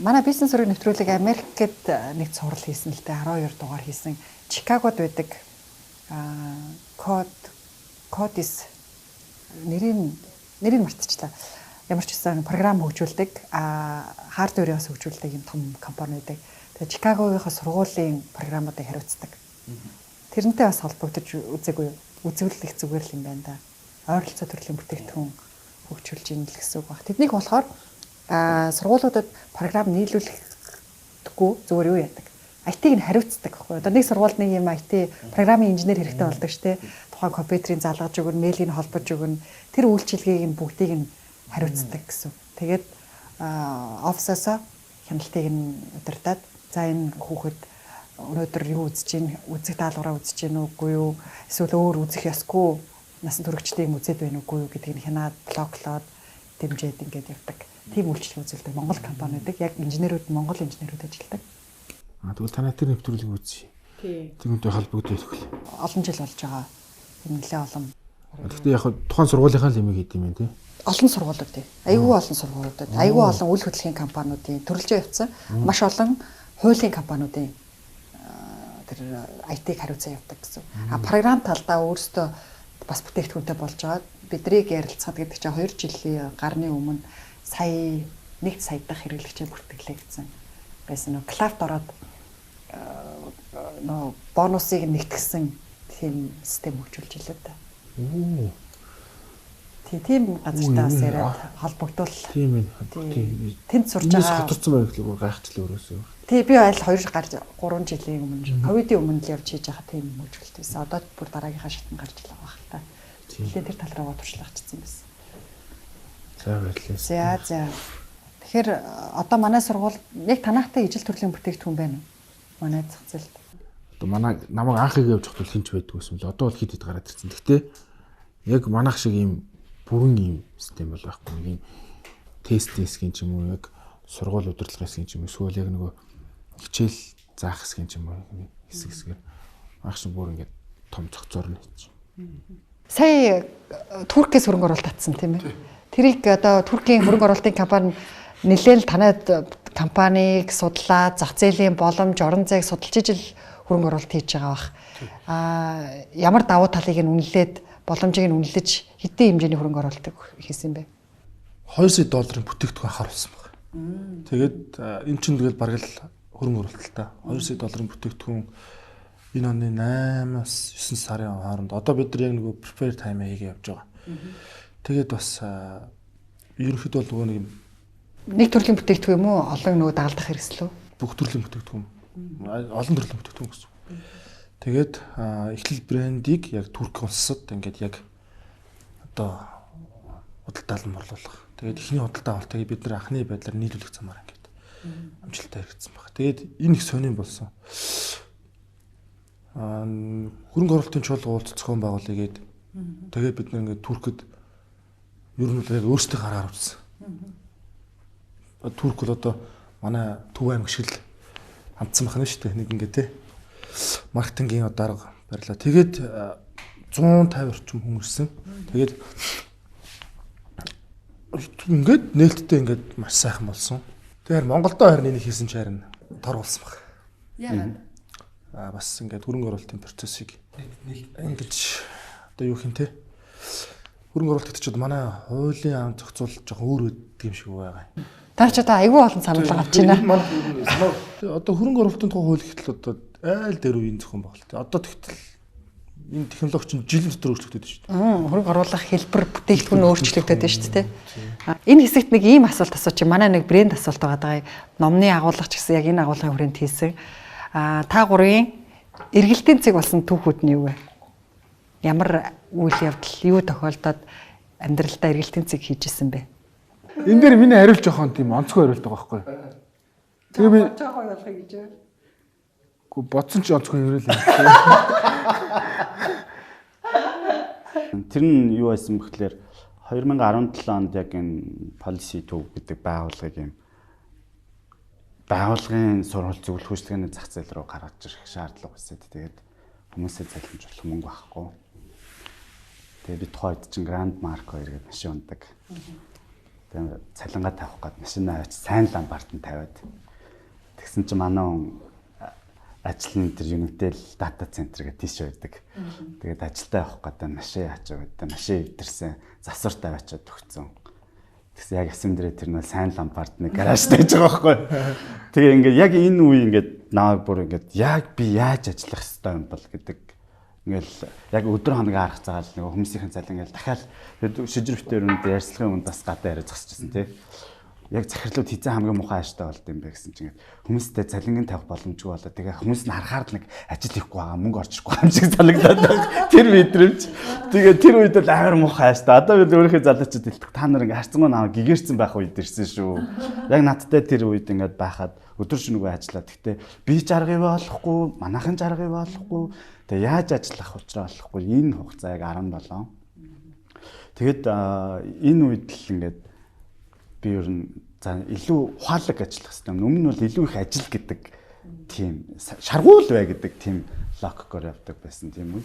Манай бизнес сургуулийн нэвтрүүлэг Америкт нэг цуврал хийсэн л дээ 12 дугаар хийсэн. Чикагод байдаг кодис нэрийг мартчихлаа. Ямар ч үсэн програм хөгжүүлдэг хардверийг бас хөгжүүлдэг юм том компани байдаг. Тэгээ Чикагогийнхаа сургуулийн програмуудыг хариуцдаг. Тэрнтэй бас холбогдож үзээгүй юу? Үзүүлэх зүгээр л юм байна да. Ойролцоо төрлийн бүтээгдэхүүн хөгжүүлж ийн л гэсэн үг баг. Тэднийг болохоор сургуулиудад програм нийлүүлэхгүй зүгээр юу яадаг. IT-г нь хариуцдаг байхгүй. Одоо нэг сургуульд нэг юм IT програмын инженер хэрэгтэй болдог штэ. Тухайн компьютерийг залгаж өгнө, мэйлийг нь холбож өгнө. Тэр үйлчилгээг нь бүгдийг нь хариуцдаг гэсэн. Тэгээд офисоосоо хяналтыг нь удирдаад за энэ хүүхэд өнөөдөр юу үзэж гин, үзэх даалгавраа үзэж гин үгүй юу? Эсвэл өөр үзэх ёсгүй насан туршидтыг үзээд байна уугүй юу гэдгийг нь хянаад блоклоод дэмжиж ингээд явдаг. Тийм үйлчлэл үзүүлдэг Монгол компаниудаг яг инженерүүд Монгол инженерүүд ажилладаг. Тэгвэл танай тэр нэвтрүүлэг үзье. Тэгмтэй холбогдож ирэхгүй. Олон жил болж байгаа. Нэлээ олон. Гэхдээ яг тухайн сургуулийнхаа л юм хийд юм байна тий. Олон сургуулиуд тий. Айгүй олон сургуулиудад, айгүй олон үйл хөдлөлийн компаниудын төрөлжөө явцсан. Маш олон хуулийн компаниудын тэр IT-г хариуцсан явдаг гэсэн. Програм талдаа өөрөөсөө бас бүтээгдэхүүнтэй болж байгаа. Бидрийг ярилцахад гэдэг чинь 2 жилийн гарны өмнө сая 1 сая дахь хэрэглэгчээ бүртгэлээ гэсэн байсан нөө клауд ороод нөө бонусыг нэгтгэсэн тийм систем хөгжүүлж илээ да. Тийм газартаа бас яриад холбогдвол. Тийм ээ. Тэнд сурж байгаа. Хоторсон байх л гайхчлаа өөрөөсөө. Тий би аль 2 гарч 3 жилийн өмнө ковидын өмнө л явж хийж байгаа тийм хөгжүүлэлт байсан. Одоо бүр дараагийнхаа шатнд гарч илээ байх та. Тэгэхээр тэр тал руугаа туршлагачсан байсан. За баярлалаа. За. Тэгэхээр одоо манай сургууль яг танахтай ижил төрлийн бүтээгдэхүүн байна уу? Манай зах зээлд. Одоо манай намайг анхыг явж хахтал хинч байдаг гэсэн л одоо бол хэд хэд гараад ирсэн. Гэхдээ яг манайх шиг ийм бүрэн ийм систем бол байхгүй. Нэг ийм тест хэсгийн ч юм уу яг сургууль удирдлага хэсгийн ч юм уу эсвэл яг нөгөө хичээл заах хэсгийн ч юм уу хэсгээр анх шиг бүр ингээд том цогцоор нь хийж. Сая Туркээс хөрөнгө оруулалт татсан тийм ээ. Тэрийг одоо Туркийн хөрөнгө оруулалтын компани нэлээд танайд компанийг судлаад зах зээлийн боломж орон зайг судалж ижил хөрөнгө оруулалт хийж байгаа бах. Ямар давуу талыг нь үнэлээд боломжийг нь үнэлж хэдийн хэмжээний хөрөнгө оруулалт хийсэн бэ? $2 сая бүтээгдэхүүн харуулсан баг. Тэгээд эн чинь тэгэл бараг л хөрөнгө оруулалтаа $2 сая бүтээгдэхүүн энэ оны 8-аас 9 сарын хооронд одоо бид нар яг нөгөө prepare time хийгээ явж байгаа. Тэгээд бас ерөнхийдөө бол нөгөө нэг төрлийн бүтээгдэхүүн юм уу? Олон нөгөө дагалдах хэрэгсэл үү? Бүх төрлийн бүтээгдэхүүн. Олон төрлийн бүтээгдэхүүн гэсэн. Тэгээд эхлэл брендийг яг Турк улсад ингээд яг одоо худалдаа алан борлуулах. Тэгээд эхний худалдаа авалтыг бид нар анхны байдлаар нийлүүлэх замаар ингээд амжилттай хэрэгжсэн баг. Тэгээд энэ их сонирн болсон. Хөрөнгө оруулалтын чуулга уулзах зохион байгуулъя гээд тэгээд бид нар ингээд Туркэд ер нь яг өөрсдөө гараар авчихсан. Турк бол одоо манай Төв аймаг шиг л хамтсан байна шүү дээ. Нэг ингээд те маркетингийн дарга барьлаа. Тэгээд 150 орчим хүн ирсэн. Тэгээд ингээд нээлттэй ингээд маш сайхан болсон. Тэгэхээр Монголдо харин энийг хийсэн ч харин тор болсон баг. Яагаад? Бас ингээд хөрөнгө оруулалтын процессыг ингэж одоо юу хин те хөрөнгө оруулалт гэдэг чинь манай хуулийн ам зохицуул жоохон өөр өгдөг юм шиг байгаа. Та ч одоо айгүй олон саналга авч байна. Одоо хөрөнгө оруулалтын тухай хууль гэтэл одоо айл дээр үеийн зохион байгуулалт. Одоо тэгтэл энэ технологи чинь жилийн дотор өөрчлөгдөж шүү дээ. Хөрөнгө оруулах хэлбэр бүтээгдэхүүн өөрчлөгдөж байна шүү дээ. Энэ хэсэгт нэг ийм асуулт асууч. Манай нэг брэнд асуулт байгаа. Номны агуулгач гэсэн яг энэ агуулгын хүрээнд хийсэн. Та гурийн эргэлтийн цэг болсон түүхүүд нь юу вэ? Ямар үйл явдал юу тохиолдоод амьдралдаа эргэлтийн цэг хийжсэн бэ? Энэ дээр миний хариулт жоохон тийм онцгой хариулт байгаа байхгүй. Тэгээ би жоохон болгоё гэж байна. Гү бодсон ч онцгой хариулъя. Тэр нь юу байсан бэхлээр 2017 онд яг энэ policy төв гэдэг байгууллагын сурвалж зөвлөх үйлчлэгээний зах зээл рүү гаргаж ирэх шаардлага байсан. Тэгээд хүмүүсээ залхамжуулах мөнгө байхгүй. Тэгээд би тухайд чинь Grand Mark 2 гэдэг машин ундаг. Тэгээд цалингаа тавих гээд машинаа авч сайн ламбарт нь тавиад тэгсэн чинь манай хүн ажлын тэр Unitel data center гэдэг тийш байдаг. Тэгээд ажилдаа явах гэдэг машин ачаа гэдэг машин өвдөрсөн засвар тавиачаад өгцөн. Тэгсэн яг ясам дээр тэр нь сайн ламбарт нэг гараж тааж байгаа байхгүй. Тэгээ ингээд яг энэ үе ингээд нааг бүр ингээд яг би яаж ажиллах ёстой юм бол гэдэг ингээл яг өдөр хоног арах цагаал нэг хүмүүсийн цалин ингээл дахиад шижирвтээр үнд ярьцлагын үнд бас гадаа яриа зогсчихсон тий. Яг захирлууд хизээ хамгийн муухай ааштай болд юм бэ гэсэн чинь хүмүүстэй цалингийн тавих боломжгүй болоо. Тэгээ хүмүүс нь харахаар л нэг ажил хийхгүй байгаа мөнгө орж ирэхгүй юм шиг санагдаад тэр мэдрэмж. Тэгээ тэр үед л амар муухай ааштай. Одоо бид өөрийнхөө залуучууд хэлдэг та нар ингээ харцангуй наваа гэгэрсэн байх үед ирсэн шүү. Яг надтай тэр үед ингээд байхад өдөр шөнөгүй ажиллаад. Гэтэ би ч аргыг болохгүй, манайхан ч аргыг болохгүй. Тэгээ яаж ажиллах учраа болохгүй. Энэ хугацаа яг 17. Тэгэд энэ үед л ингээд би ер нь за илүү ухаалаг ажиллах хэрэгтэй. Өмнө нь бол илүү их ажил гэдэг тийм шаргуул бай гэдэг тийм логикоор явдаг байсан тийм үү.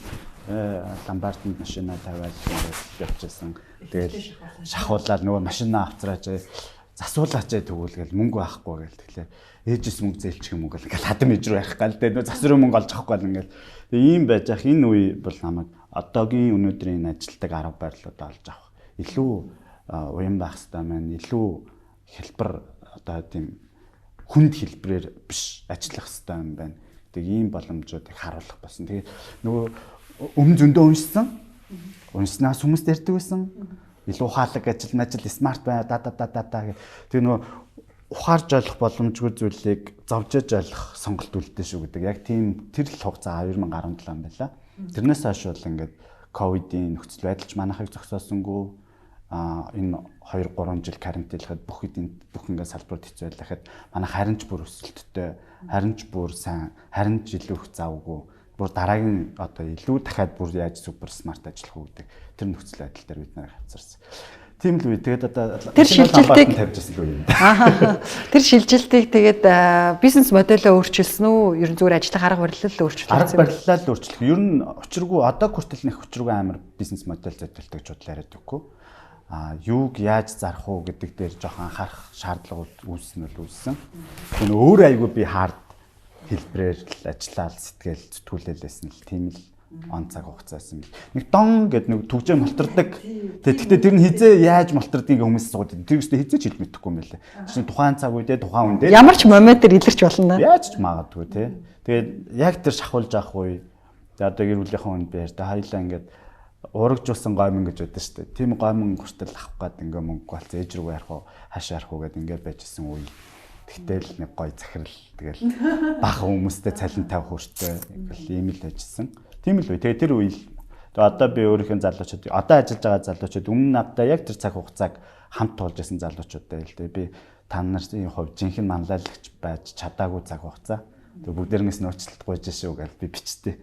Ламбартанд машина тавиад ингээд явчихсан. Тэгэл шахуулаад нөгөө машинаа авцрааж засуулаач тэгвэл мөнгө байхгүй гэл тэгэхээр ээжээс мөнгө зээлчих юм уу гэл ингээд хадам ээж рүү ярих гал тэгээ нөгөө засварын мөнгө олж авахгүй гал ингээд ийм байж ах энэ үе бол намайг одоогийн өнөөдрийн ажилтдаг арга барилууд олж авах илүү уян байх хэрэгтэй маань илүү хэлбэр одоо тийм хүнд хэлбэрээр биш ажиллах хэрэгтэй юм байна. Тэгээ ийм боломжуудыг харуулах болсон. Тэгээ нөгөө өмнө зөндөө уншснаас хүмүүст ярьдаг байсан. Илүү ухаалаг ажил смарт бай да гэх. Тэгээ нөгөө ухаарж ойлгох боломжгүй зүйлийг зовжож ойлгох сонголт үлдээ шүү гэдэг. Яг тийм тэр л хугацаа 2017 он байлаа. Тэрнээс хойш бол ингээд ковидын нөхцөл байдалч манайхыг зогсоосонгүй энэ 2-3 жил карантинлахад бүх ингээд салбарт хэцүү байлахад манай харин ч бүр өсөлттэй, харин ч бүр сайн, харин ч илүү их завгүй, бүр дараагийн одоо илүү дахиад бүр яаж супер смарт ажиллах уу гэдэг тэр нөхцөл байдал дээр бид нарыг хавцарсан. Тийм л үе. Тэгээд одоо тэр шилжилтийг тавьжсэн л үе. Тэр шилжилтийг тэгээд бизнес модельөө өөрчилсөн үү? Ер нь зүгээр ажлын арга барилаа өөрчилсөн. Арга барилаа л өөрчлөх. Ер нь учиргүй одоо хүртэл нэг учиргүй амар бизнес модель зохицуулдаг ч бодлоо яриад өгөхгүй. Юуг яаж зарах уу гэдэг дээр жоохон анхаарах шаардлагууд үүснэ л үүссэн. Тэгэхээр өөр айгүй би хард хэлбэрээр л ажиллаад сэтгэл зүтгүүлээлсэн л тийм л он цаг хугацаасан бил. Нэг дон гэд нэг төгжөө молтордог. Тэгэхдээ тэр нь хизээ яаж молтордгийг хүмүүс суугаад тэр үстэй хизээ ч хэл мэдэхгүй юм байлаа. Чинь тухайн цаг үедээ тухайн үндээ ямар ч моментээр илэрч болно. Яаж ч магадгүй тий. Тэгээд яг тэр шахуулж авах үе одоо гэр бүлийнхээ хүнд бээр та хоёлаа ингээд урагжуулсан гомон гэж байдаг шүү дээ. Тийм гомон хүртэл авах гээд ингээ мөнгө болцсон ээж рүү ярих уу хаашаа ярих уу гэд ингээ байжсэн үе. Тэгтэл нэг гой захирал тэгэл бага хүмүүстэй цалин тавих хүртэл ийм л ажилласан. Тийм л үе. Тэгээ тэр үе Тэгээ одоо би өөрийнхөө залуучууд одоо ажиллаж байгаа залуучууд өмнө надтай яг тэр цаг хугацааг хамт туулж байсан залуучуудтай л дээ. Би та нарын хувьд жинхэнэ манлайлагч байж чадаагүй цаг хугацаа. Тэгээ бүгдээрнээс нөөцлөлт гуйж шүү гэж би бичтээ.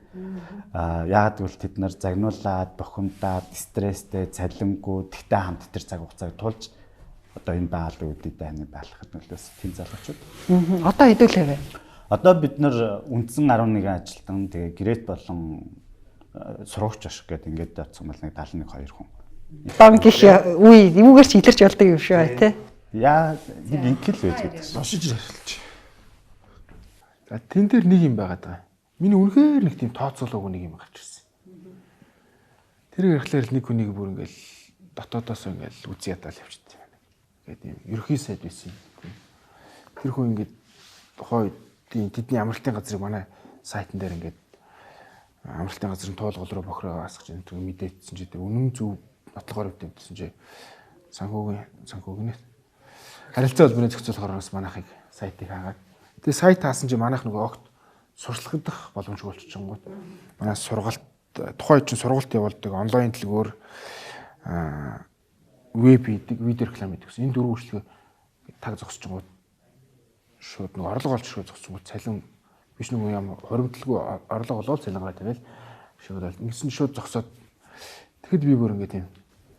Яагаад гэвэл тэд нар загнуулаад, бохимдаад, стресстэй, цалингүй, тэгтээ хамт тэр цаг хугацааг туулж одоо энэ байгаль үүдийг дайны байлгахад нөлөөс тийм залуучууд. Одоо хэдүүлээ вэ? Одоо бид нар үндсэн 11 ажилтан тэгээ гэрээт болон сурагч ашиг гэдэг ингээд датсан бол нэг 71 2 хүн. Дон гих үе юугаар ч илэрч болдог юм шүү бай тээ. Яа нэг ингээл байж гэдэг. Уншиж ажиллаж. За тэн дээр нэг юм байгаад байгаа. Миний үнэхээр нэг тийм тооцоолоогүй нэг юм гарч ирсэн. Тэр ярихлаар нэг хүнийг бүр ингээл дотоодоос ингээл үгүй ядаал явчихсан юм. Ингээд юм ерхий сайд байсан юм. Тэр хүн ингээд тухай тэдний амралтын газрыг манай сайтн дээр ингээд амралтын газрын туулгал руу бохироо асгаж энэ мэдээдсэн чи тэр үнэн зөв баталгаар өвдөлтсөн чи санхүүгийн харилцаа холбооны зохицуулах орноос манайхыг сайтыг хаагаад тэгээ сайт хаасан чи манайх нөгөө огт сурчлагдах боломжгүй болчихсон гот манай сургалт тухайн чинь сургалт явуулдаг онлайн дэлгүүр веб хийдэг видео реклам хийдэг гэсэн энэ дөрвөн үйлчлэгээ таг зогсож гот шууд нөгөө орлого олж шууд зогссон гот цалин биш нөгөө юм хоримтлгүй орлого олоод цалингаа тавиал шууд ингэсэн шууд зогсоод тэгэхэд би бүр ингэ тийм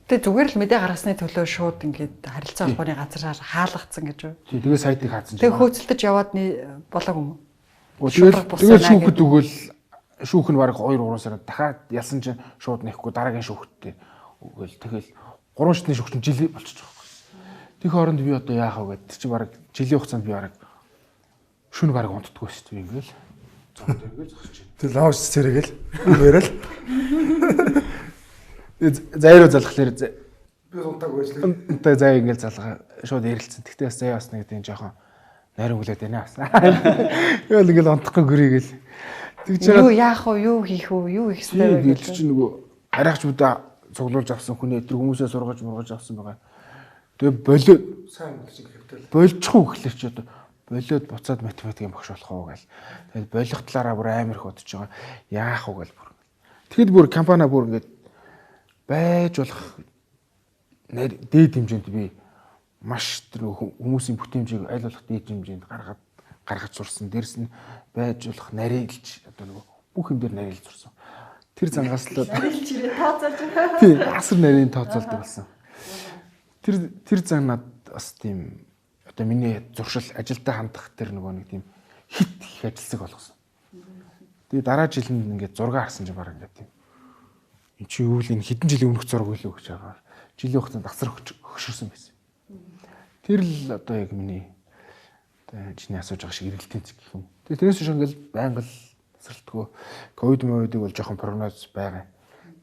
Тэгээ зүгээр л мэдээ гаргасны төлөө шууд ингээд харилцаа холбооны газраар хаалгацсан гэж үү? тий тэгээ сайтыг хаацсан чинь Тэгээ хөөцөлдөж яваад болоогүй юм. Тэгээд шүүхэд өгөөл шүүх нь баг 2-3 сард дахиад ялсан чинь шууд нэхгүй дараагийн шүүхтээ өгөөл тэгэл 3 шатны шүүх чинь жил болчихж байгаа юм. Тэг хооронд би одоо яах вэ гэдэг чи баг жилийн хугацаанд би баг шүн баг унтдаггүй шүү дээ ингээл зам дээргээл зогсож байна. Тэг лааш цэрэгээл үрэл. Зайруу залхахлаар Би унтаг байжлаа. Үнтэй зай ингээл залгаа шууд ярилцсан. Тэгтээ бас заяа бас нэг тийм жоохон найр өглөөд байна бас. Яа л ингээл унтахгүй гүрийгээл. Тэгж Юу яах вэ? Юу хийх вэ? Юу их хэвээр вэ? гэж чи нөгөө арайч бүдэ цуглуулж авсан хүний өдр хүмүүсээ сургаж мургаж авсан байгаа. Тэгээ болоод Сайн шиг хэвтэл. болчихгүй гэхлээр чи одоо болоод буцаад математикийн багш болох уу гээл. Тэгээд болох талаараа бүр амар их бодож байгаа. Яах вэ гээл бүр. Тэгэд бүр компани бүр ингээд байж болох дээд хэмжээнд би маш тэр хүмүүсийн бүтээмжийг аль болох дээд хэмжээнд гаргаж сурсан. Дээрс нь байж болох нарийнлж одоо нөгөө бүх юм дээр нарийнлж сурсан. Тэр зангаас л нарийнлж ирээ тооцоолж байгаа. Тийм, асар нарийн тооцоолдог болсон. Тэр зан над бас тийм одоо миний зуршил ажилдаа хандах тэр нөгөө нэг тийм хит их ажилсаг болгосон. Тэгээ дараа жилд ингээд зураг харсан чинь баг ингээд тийм энэ чи юу л энэ хэдэн жилийн өмнөх зураг үлээ гэж байгаа. Жилийн хугацаанд асар хөшөрсөн байсан. Тэр л одоо яг миний одоо чиний асууж байгаа шиг эргэлтийн цэг гэх юм. Тэгээ тэрээс шиг ингээл байнга л тасралтгүй ковид мовидыг бол жоохон прогноз байгаа.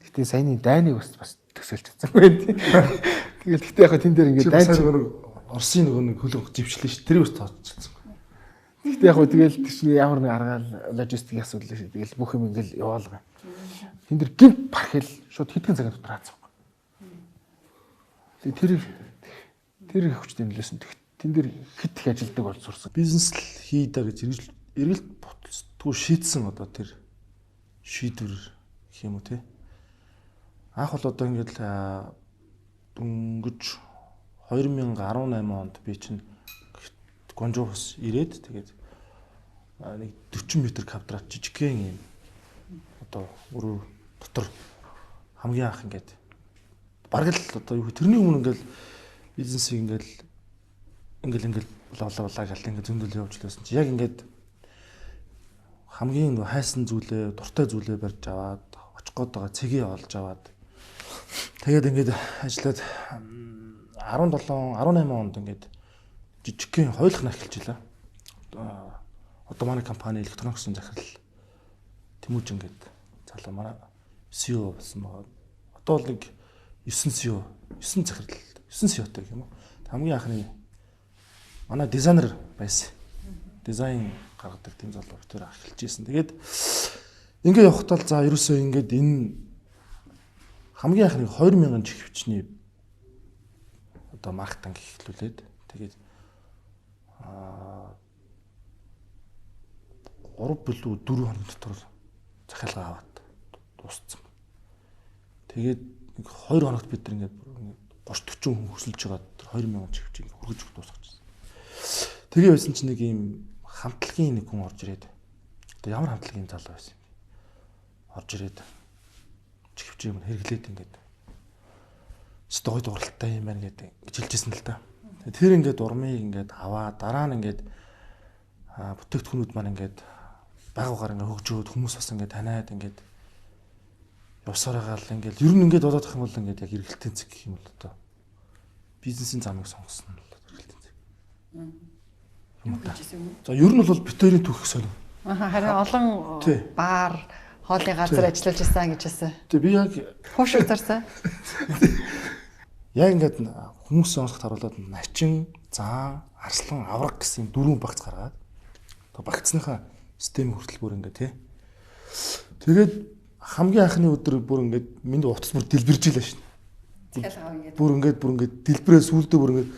Гэтэ саяны дайныг бас төсөөлчихсэн байх. Тэгэл гэтэ яг тэн дээр ингээд дайн Оросын нөгөө нэг хөлөг живчлээ ш. Тэр бас тооцчихсан. Гэтэ яг тэгэл тийч ямар нэг аргаал логистикийн асуудал шүү. Тэгэл бүх юм ингээл яваалгаа. Тэн дээр гинт пархэл шууд хэдхэн цагийн дотор хаацсан. Тэр их хүчтэй нөлөөсөн. Тэн дээр хит их ажилдаг болж сурсан. Бизнес л хийдэ гэж эргэлт буцтгүй шийдсэн одоо тэр шийдвэр гэх юм уу те. Анх бол одоо ингээд дөнгөж 2018 онд би чинь Гонжоос ирээд тэгээд нэг 40 м квадрат жижигхэн юм одоо өрөө дотор хамгийн анх ингээд бараг л одоо юу тэрний өмнө ингээд бизнесийг ингээд лавлаа гал ингээд зөндөл явж лээсэн чи яг ингээд хамгийн хайсан зүйлээ дуртай зүйлээ барьж аваад очих гээд байгаа цэгээ олж аваад тэгээд ингээд ажиллаад 17 18 онд ингээд жижигхэн хойлох нархилжлаа. Одоо манай компани электрониксын захирал Тэмүүж ингээд залуу манай CEO болсон байгаа. Одоо бол нэг 9 CEO, 9 захирал, 9 CEO-тэй юм уу? Хамгийн анхны манай дизайнер байсан. Дизайн гаргадаг тийм залуу битээр ахилж ийсэн. Тэгээд ингээд явахтаа за ерөөсөө ингээд энэ хамгийн анхны 2000 чих хүчний одоо маркетинг эхлүүлээд тэгээд 3 билүү 4 хоног дотор захиалга аваад дууссан. Тэгээд 2 хоногт бид нар ингээд 30-40 хүн хөсөлж байгаа 2000 чивч ингээд хүргэж өгч дуусгачихсан. Тэгээ байсан чинь нэг ийм хамтлагийн нэг хүн орж ирээд одоо ямар хамтлагийн залуу байсан юм. Орж ирээд чивч юм хэрэглээд ингээд стогой дуралтай юм байна гэдэг хэлжсэн л да. Тэр ингээд урмыг ингээд аваа дараа нь ингээд бүтээгдэхүүнүүд маань ингээд байгуугаар ингээд хөгжөөд хүмүүс бас ингээд таниад ингээд явсараагаал ингээд ер нь ингээд болоод ах юм бол ингээд яг эргэлтийн зэг гэх юм бол одоо бизнесийн замыг сонгосон нь бол эргэлтийн зэг. За ер нь бол битэрийн түүх сонь. Харин олон баар хоолны газар ажиллаж байсан гэж хэлсэн. Тэгээ би яг хууш үзарсан. Яг ингээд хүмүүсийн онцлогт харуулад начин, заан, арслан, авраг гэсэн 4 багц гаргаад одоо багцныхаа системийн хүртэл бүр ингээд тий. Тэгээд хамгийн анхны өдөр бүр ингээд минь утас бүр дэлбэрж илаа шин. Бүр ингээд дэлбэрээ сүулдэ бүр ингээд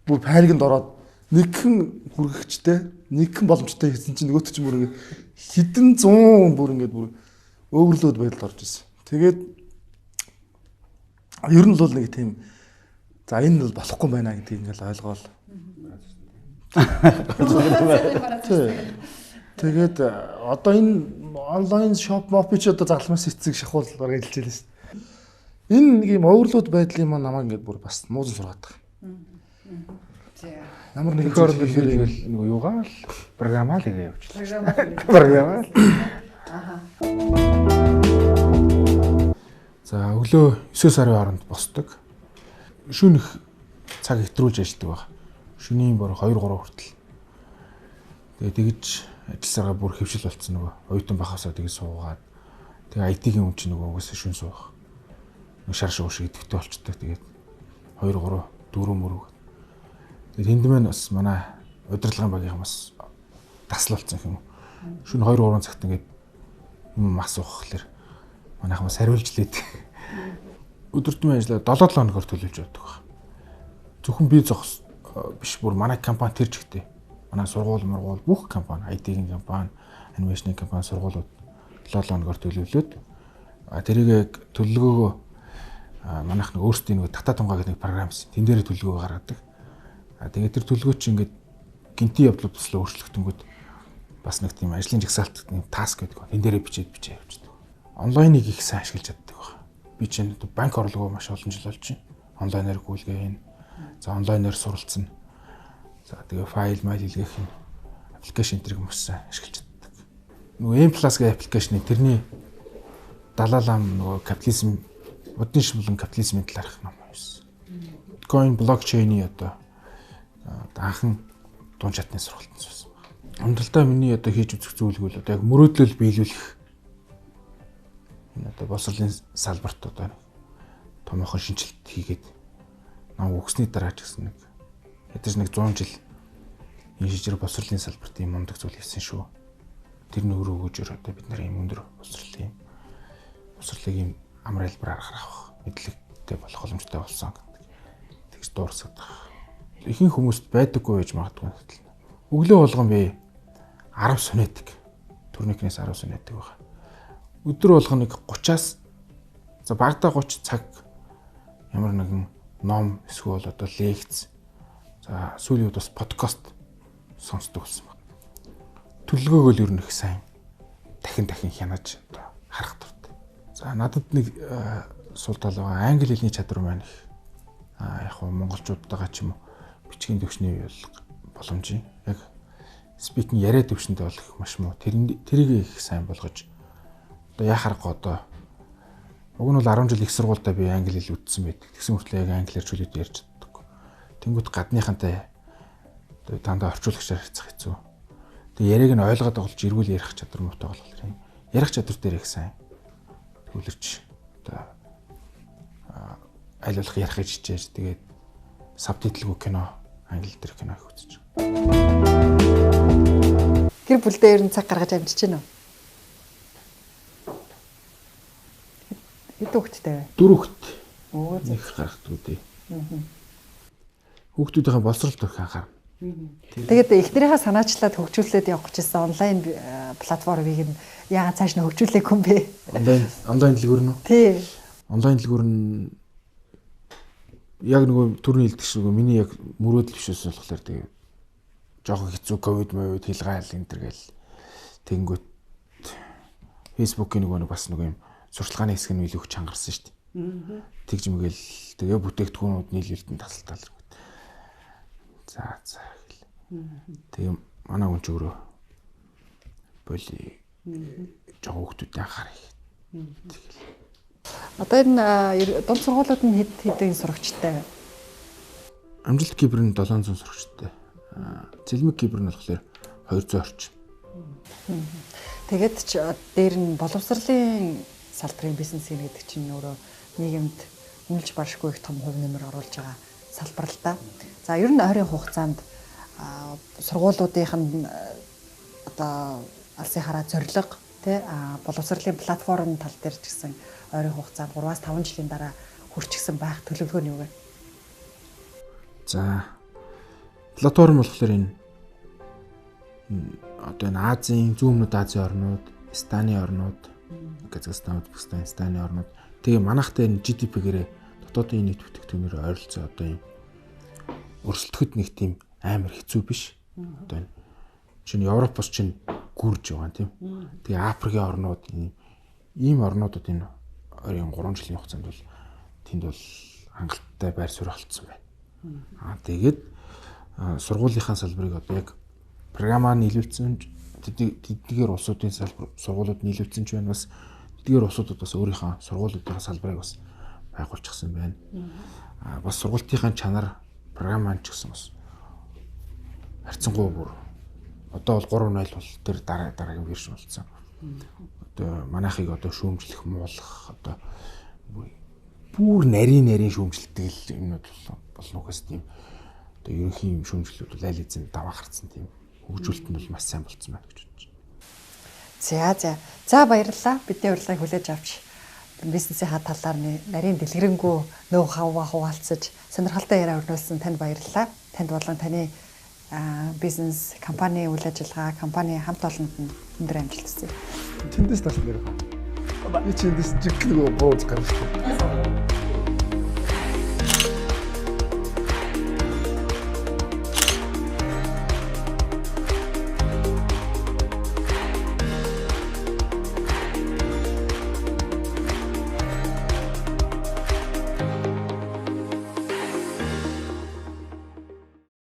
бүр пайрганд ороод нэгхэн хүргэгчтэй, нэгхэн боломжтой хийсэн чинь нөгөөт чинь бүр ингээд хэдэн 100 бүр ингээд бүр өвөрлөөд байдал орж ирсэн. Тэгээд ер нь бол нэг тийм за энэ бол болохгүй байна гэдгийг ингээл ойлгоол. Тэгээд одоо энэ онлайн шоп мопич одоо загламаас эцэг шахуул бараг хэлж байлаа шүү дээ. Энэ нэг юм оверлууд байдлын маань намайг ингээд бүр бас муузан сургаад байгаа. Ямар нэг Тэгэхээр нэг юугаа л програмаа л хийгээ явуулчихлаа. Програмаа. За өглөө 9 сарын хооронд босдог. Шөнөх цаг хэтрүүлж ажилладаг баг. Шөнийн бор 2 3 хүртэл. Тэгээ тэгж ажилласараа бүр хөвшил болцсон нөгөө. Оюутан бахасаа тэгж суугаад. Тэгээ IT-ийн хүн чинь нөгөө угаасаа шүн суух. Нэг шар шуух шиг идэвхтэй болчтой. Тэгээд 2 3 4 мөрөг. Тэгээд тэнд мэн бас манай удирдлагын багийнхан бас тасал болцсон юм. Шөнө 2 3 цагт ингээд юм мас уух гэхэлэр манайхан бас хариулж лээд. Өдөртмөн ажиллаа 7 хоногор төлөвлөж явдаг баг. Зөвхөн би зогс биш бүр манай компани тэр чигтээ. Манай сургууль бүх компани, IT-ийн компани, анимашны компани сургуулиуд 7 хоногор төлөвлөөд тэрийг төлөлгөөгөө манайх нэг өөрсдийн нэг татаа тунгаа гэдэг нэг програм байсан. Тэн дээр төлөлгөө гаргадаг. Тэгээд тэр төлөлгөө чинь ингээд гинти явдлууд туслаа өөрчлөгдөнгөд бас нэг тийм ажлын жагсаалт нэг таск гэдэг. Тэн дээрээ бичээд явчихдаг. Онлайныг их сайн ашиглаж чаддаг баг. Би чинь банк орлогоо маш олон жил болж байна. Онлайнаар гүйлгээ хийн. За онлайнаар суралцсан. За тэгээ файл илгээх юм. Аппликейшн тэрэг мөссөн ашиглаж чаддаг. Нөгөө M+ гэх аппликейшны тэрний далаалам нөгөө капитализм, модны шимлэн капитализмын талаарх ном байсан. Биткойн блокчейний одоо анхан дуун чатны сургалтанд суусан. Амралтаа миний одоо хийж үзэх зүйлгүй л одоо яг мөрөөдлөл биелүүлэх энэ одоо боловсролын салбарт одоо томоохон шинжилт хийгээд нам өгсөний дараа ч гэсэн нэг ядаж нэг 100 жил энэ шижрэг боловсролын салбарт юм мундаг зүйл хийсэн шүү. Тэр нь өөрөө өгөөжөр одоо бид нар юм өндөр боловсролын юм амар хэлбэрээр гаргах мэдлэгтэй болох боломжтой болсон гэдэг. Тэгж дуурсаад байгаа. Ихэнх хүмүүст байдаггүй байж магадгүй. Өглөө болгон би 10 сүнэдэг. Турникнээс 10 сүнэдэг байгаа. Өдөр болгон нэг 30-аас за багадаа 30 цаг ямар нэгэн ном эсвэл одоо лекц за сүүлийн үед бас подкаст сонсдог болсон байна. Төлөвлөгөөгөө л ер нь их сайн дахин хянаж одоо харах дуртай. За надад нэг сул тал байгаа англи хэлний чадвар маань их яг хөө монголчуудтайгаа ч юм уу бичгийн төвшний боломжийн яг спикинг яриа төвшөндөө болох маш муу тэрийг их сайн болгож одоо яхарахгүй одоо уг нь бол 10 жил их сургуультай би англи хэл үтсэн байдаг. Тэгсэн хүртэл яг англиар чөлөөд ярьж чаддаг. Тэнгүүт гадныхантай одоо дандаа орчуулагчаар харьцах хэцүү. Тэгээ яриаг нь ойлгоод оголж эргүүл ярих чадвар муутай болохоор юм. Ярих чадвар дээр их сайн төвлөрч одоо аль болох ярих гэж хичээж тэгээд сабтитлгүй кино англи дээр кино их үзэж байгаа. Гэр бүлдээ ер нь цаг гаргаж амжиж байна уу? Хэдэн хүүхэдтэй вэ? 4 хүүхэд. Нэг гаргадаг үү. Хүүхдүүдийн боловсролд их анхаарна. Тэгээд эхнэрийнхээ санаачлаад хөгжүүлээд явах гэжсэн онлайн платформыг нь яагаад цааш нь хөгжүүлээгүй юм бэ? Онлайн дэлгүүр нь үү? Тий. онлайн дэлгүүр нь яг нөгөө түрүүний хэлдэг шиг миний яг мөрөөдөл биш ус болохоор тэгээ жоохон хэцүү ковид мовид хилгаал энэ төр гэл тэнгүүт фэйсбүүкийн нөгөө бас нөгөө юм сурталгааны хэсэг нь илүү их чангарсан шүү дээ. Тэгж мэгэл тэгээ бүтээгдэхүүнүүд нийлүүлэлтэн тасалтай л. За гэл. Тэгээ манай хүн ч өөрөө боли жоо хүмүүстэй анхаарах. Тэгэл. Одоо энэ дунд сургуулиуд нь хэд хэдэн сурагчтай вэ? Амжилт кибер нь 700 сурагчтай. Цэлмэг кибер нь болохоор 200 орчим. Тэгээд ч дээр нь боловсролын салбарын бизнес гэдэг чинь өөрөө нийгэмд үнэлж баршгүй их том хувь нэмэр оруулж байгаа салбар л да. За ер нь ойрын хугацаанд сургуулиудынх нь одоо алсын хараа зорилго тий боловсролын платформ тал дээр ч гэсэн ойрын хугацаанд 3-5 жилийн дараа хүрчихсэн байх төлөвлөгөө нь юу вэ? За платформ болохоор энэ одоо энэ Азийн, зүүн өмнөд Азийн орнууд, Станы орнууд, Казахстан, Узбекистан, Станы орнууд тэгээ манайхтай энэ GDP-гээрээ дотоодын нийт бүтээгдэхүүнээр ойролцоо одоо юм өрсөлдөхөд нэг тийм амар хэцүү биш. Одоо энэ чинь Европоос чинь гүрж байгаа тийм. Тэгээ Африкийн орнууд ийм орнуудад энэ 3 жилийн хугацаанд бол тэнд бол хангалттай байр суурь олцсон байна. Тэгээд сургуулийнхаа салбарыг одоо яг програмаар нийлүүлсэн тэдгээр улсуудын сургуулиуд нийлүүлсэн ч байна бас тэдгээр улсуудад бас өөрийнхөө сургуулиудын салбарыг бас байгуулчихсан байна. Бас сургалтынхаа чанар програмаар ч гэсэн бас харьцангуй бүр одоо бол 3.0 бол тэр дараагийн вершн болсон. Одоо манайхыг одоо шүүмжлэх муулах одоо бүр нарийн шүүмжлэлтэй л юмнууд болно угаас тийм одоо ерөнхий юм шүүмжлэлүүд бол аль эзэн даваа гарцсан тийм хөгжүүлэлт нь бол маш сайн болцсон байна гэж бодож байна. За баярлалаа. Бидний урилгыг хүлээж авч бизнесийн талаар нарийн дэлгэрэнгүй нөө хаваа хуваалцаж сонирхолтой яриа өрнүүлсэн танд баярлалаа. Танд болон таны бизнес, компани үйл ажиллагаа, компани хамт олонд нь өндөр амжилт хүсье. Тэндээс тал нэр. Би чи эндээс жиг нөгөө бууз гаргасан.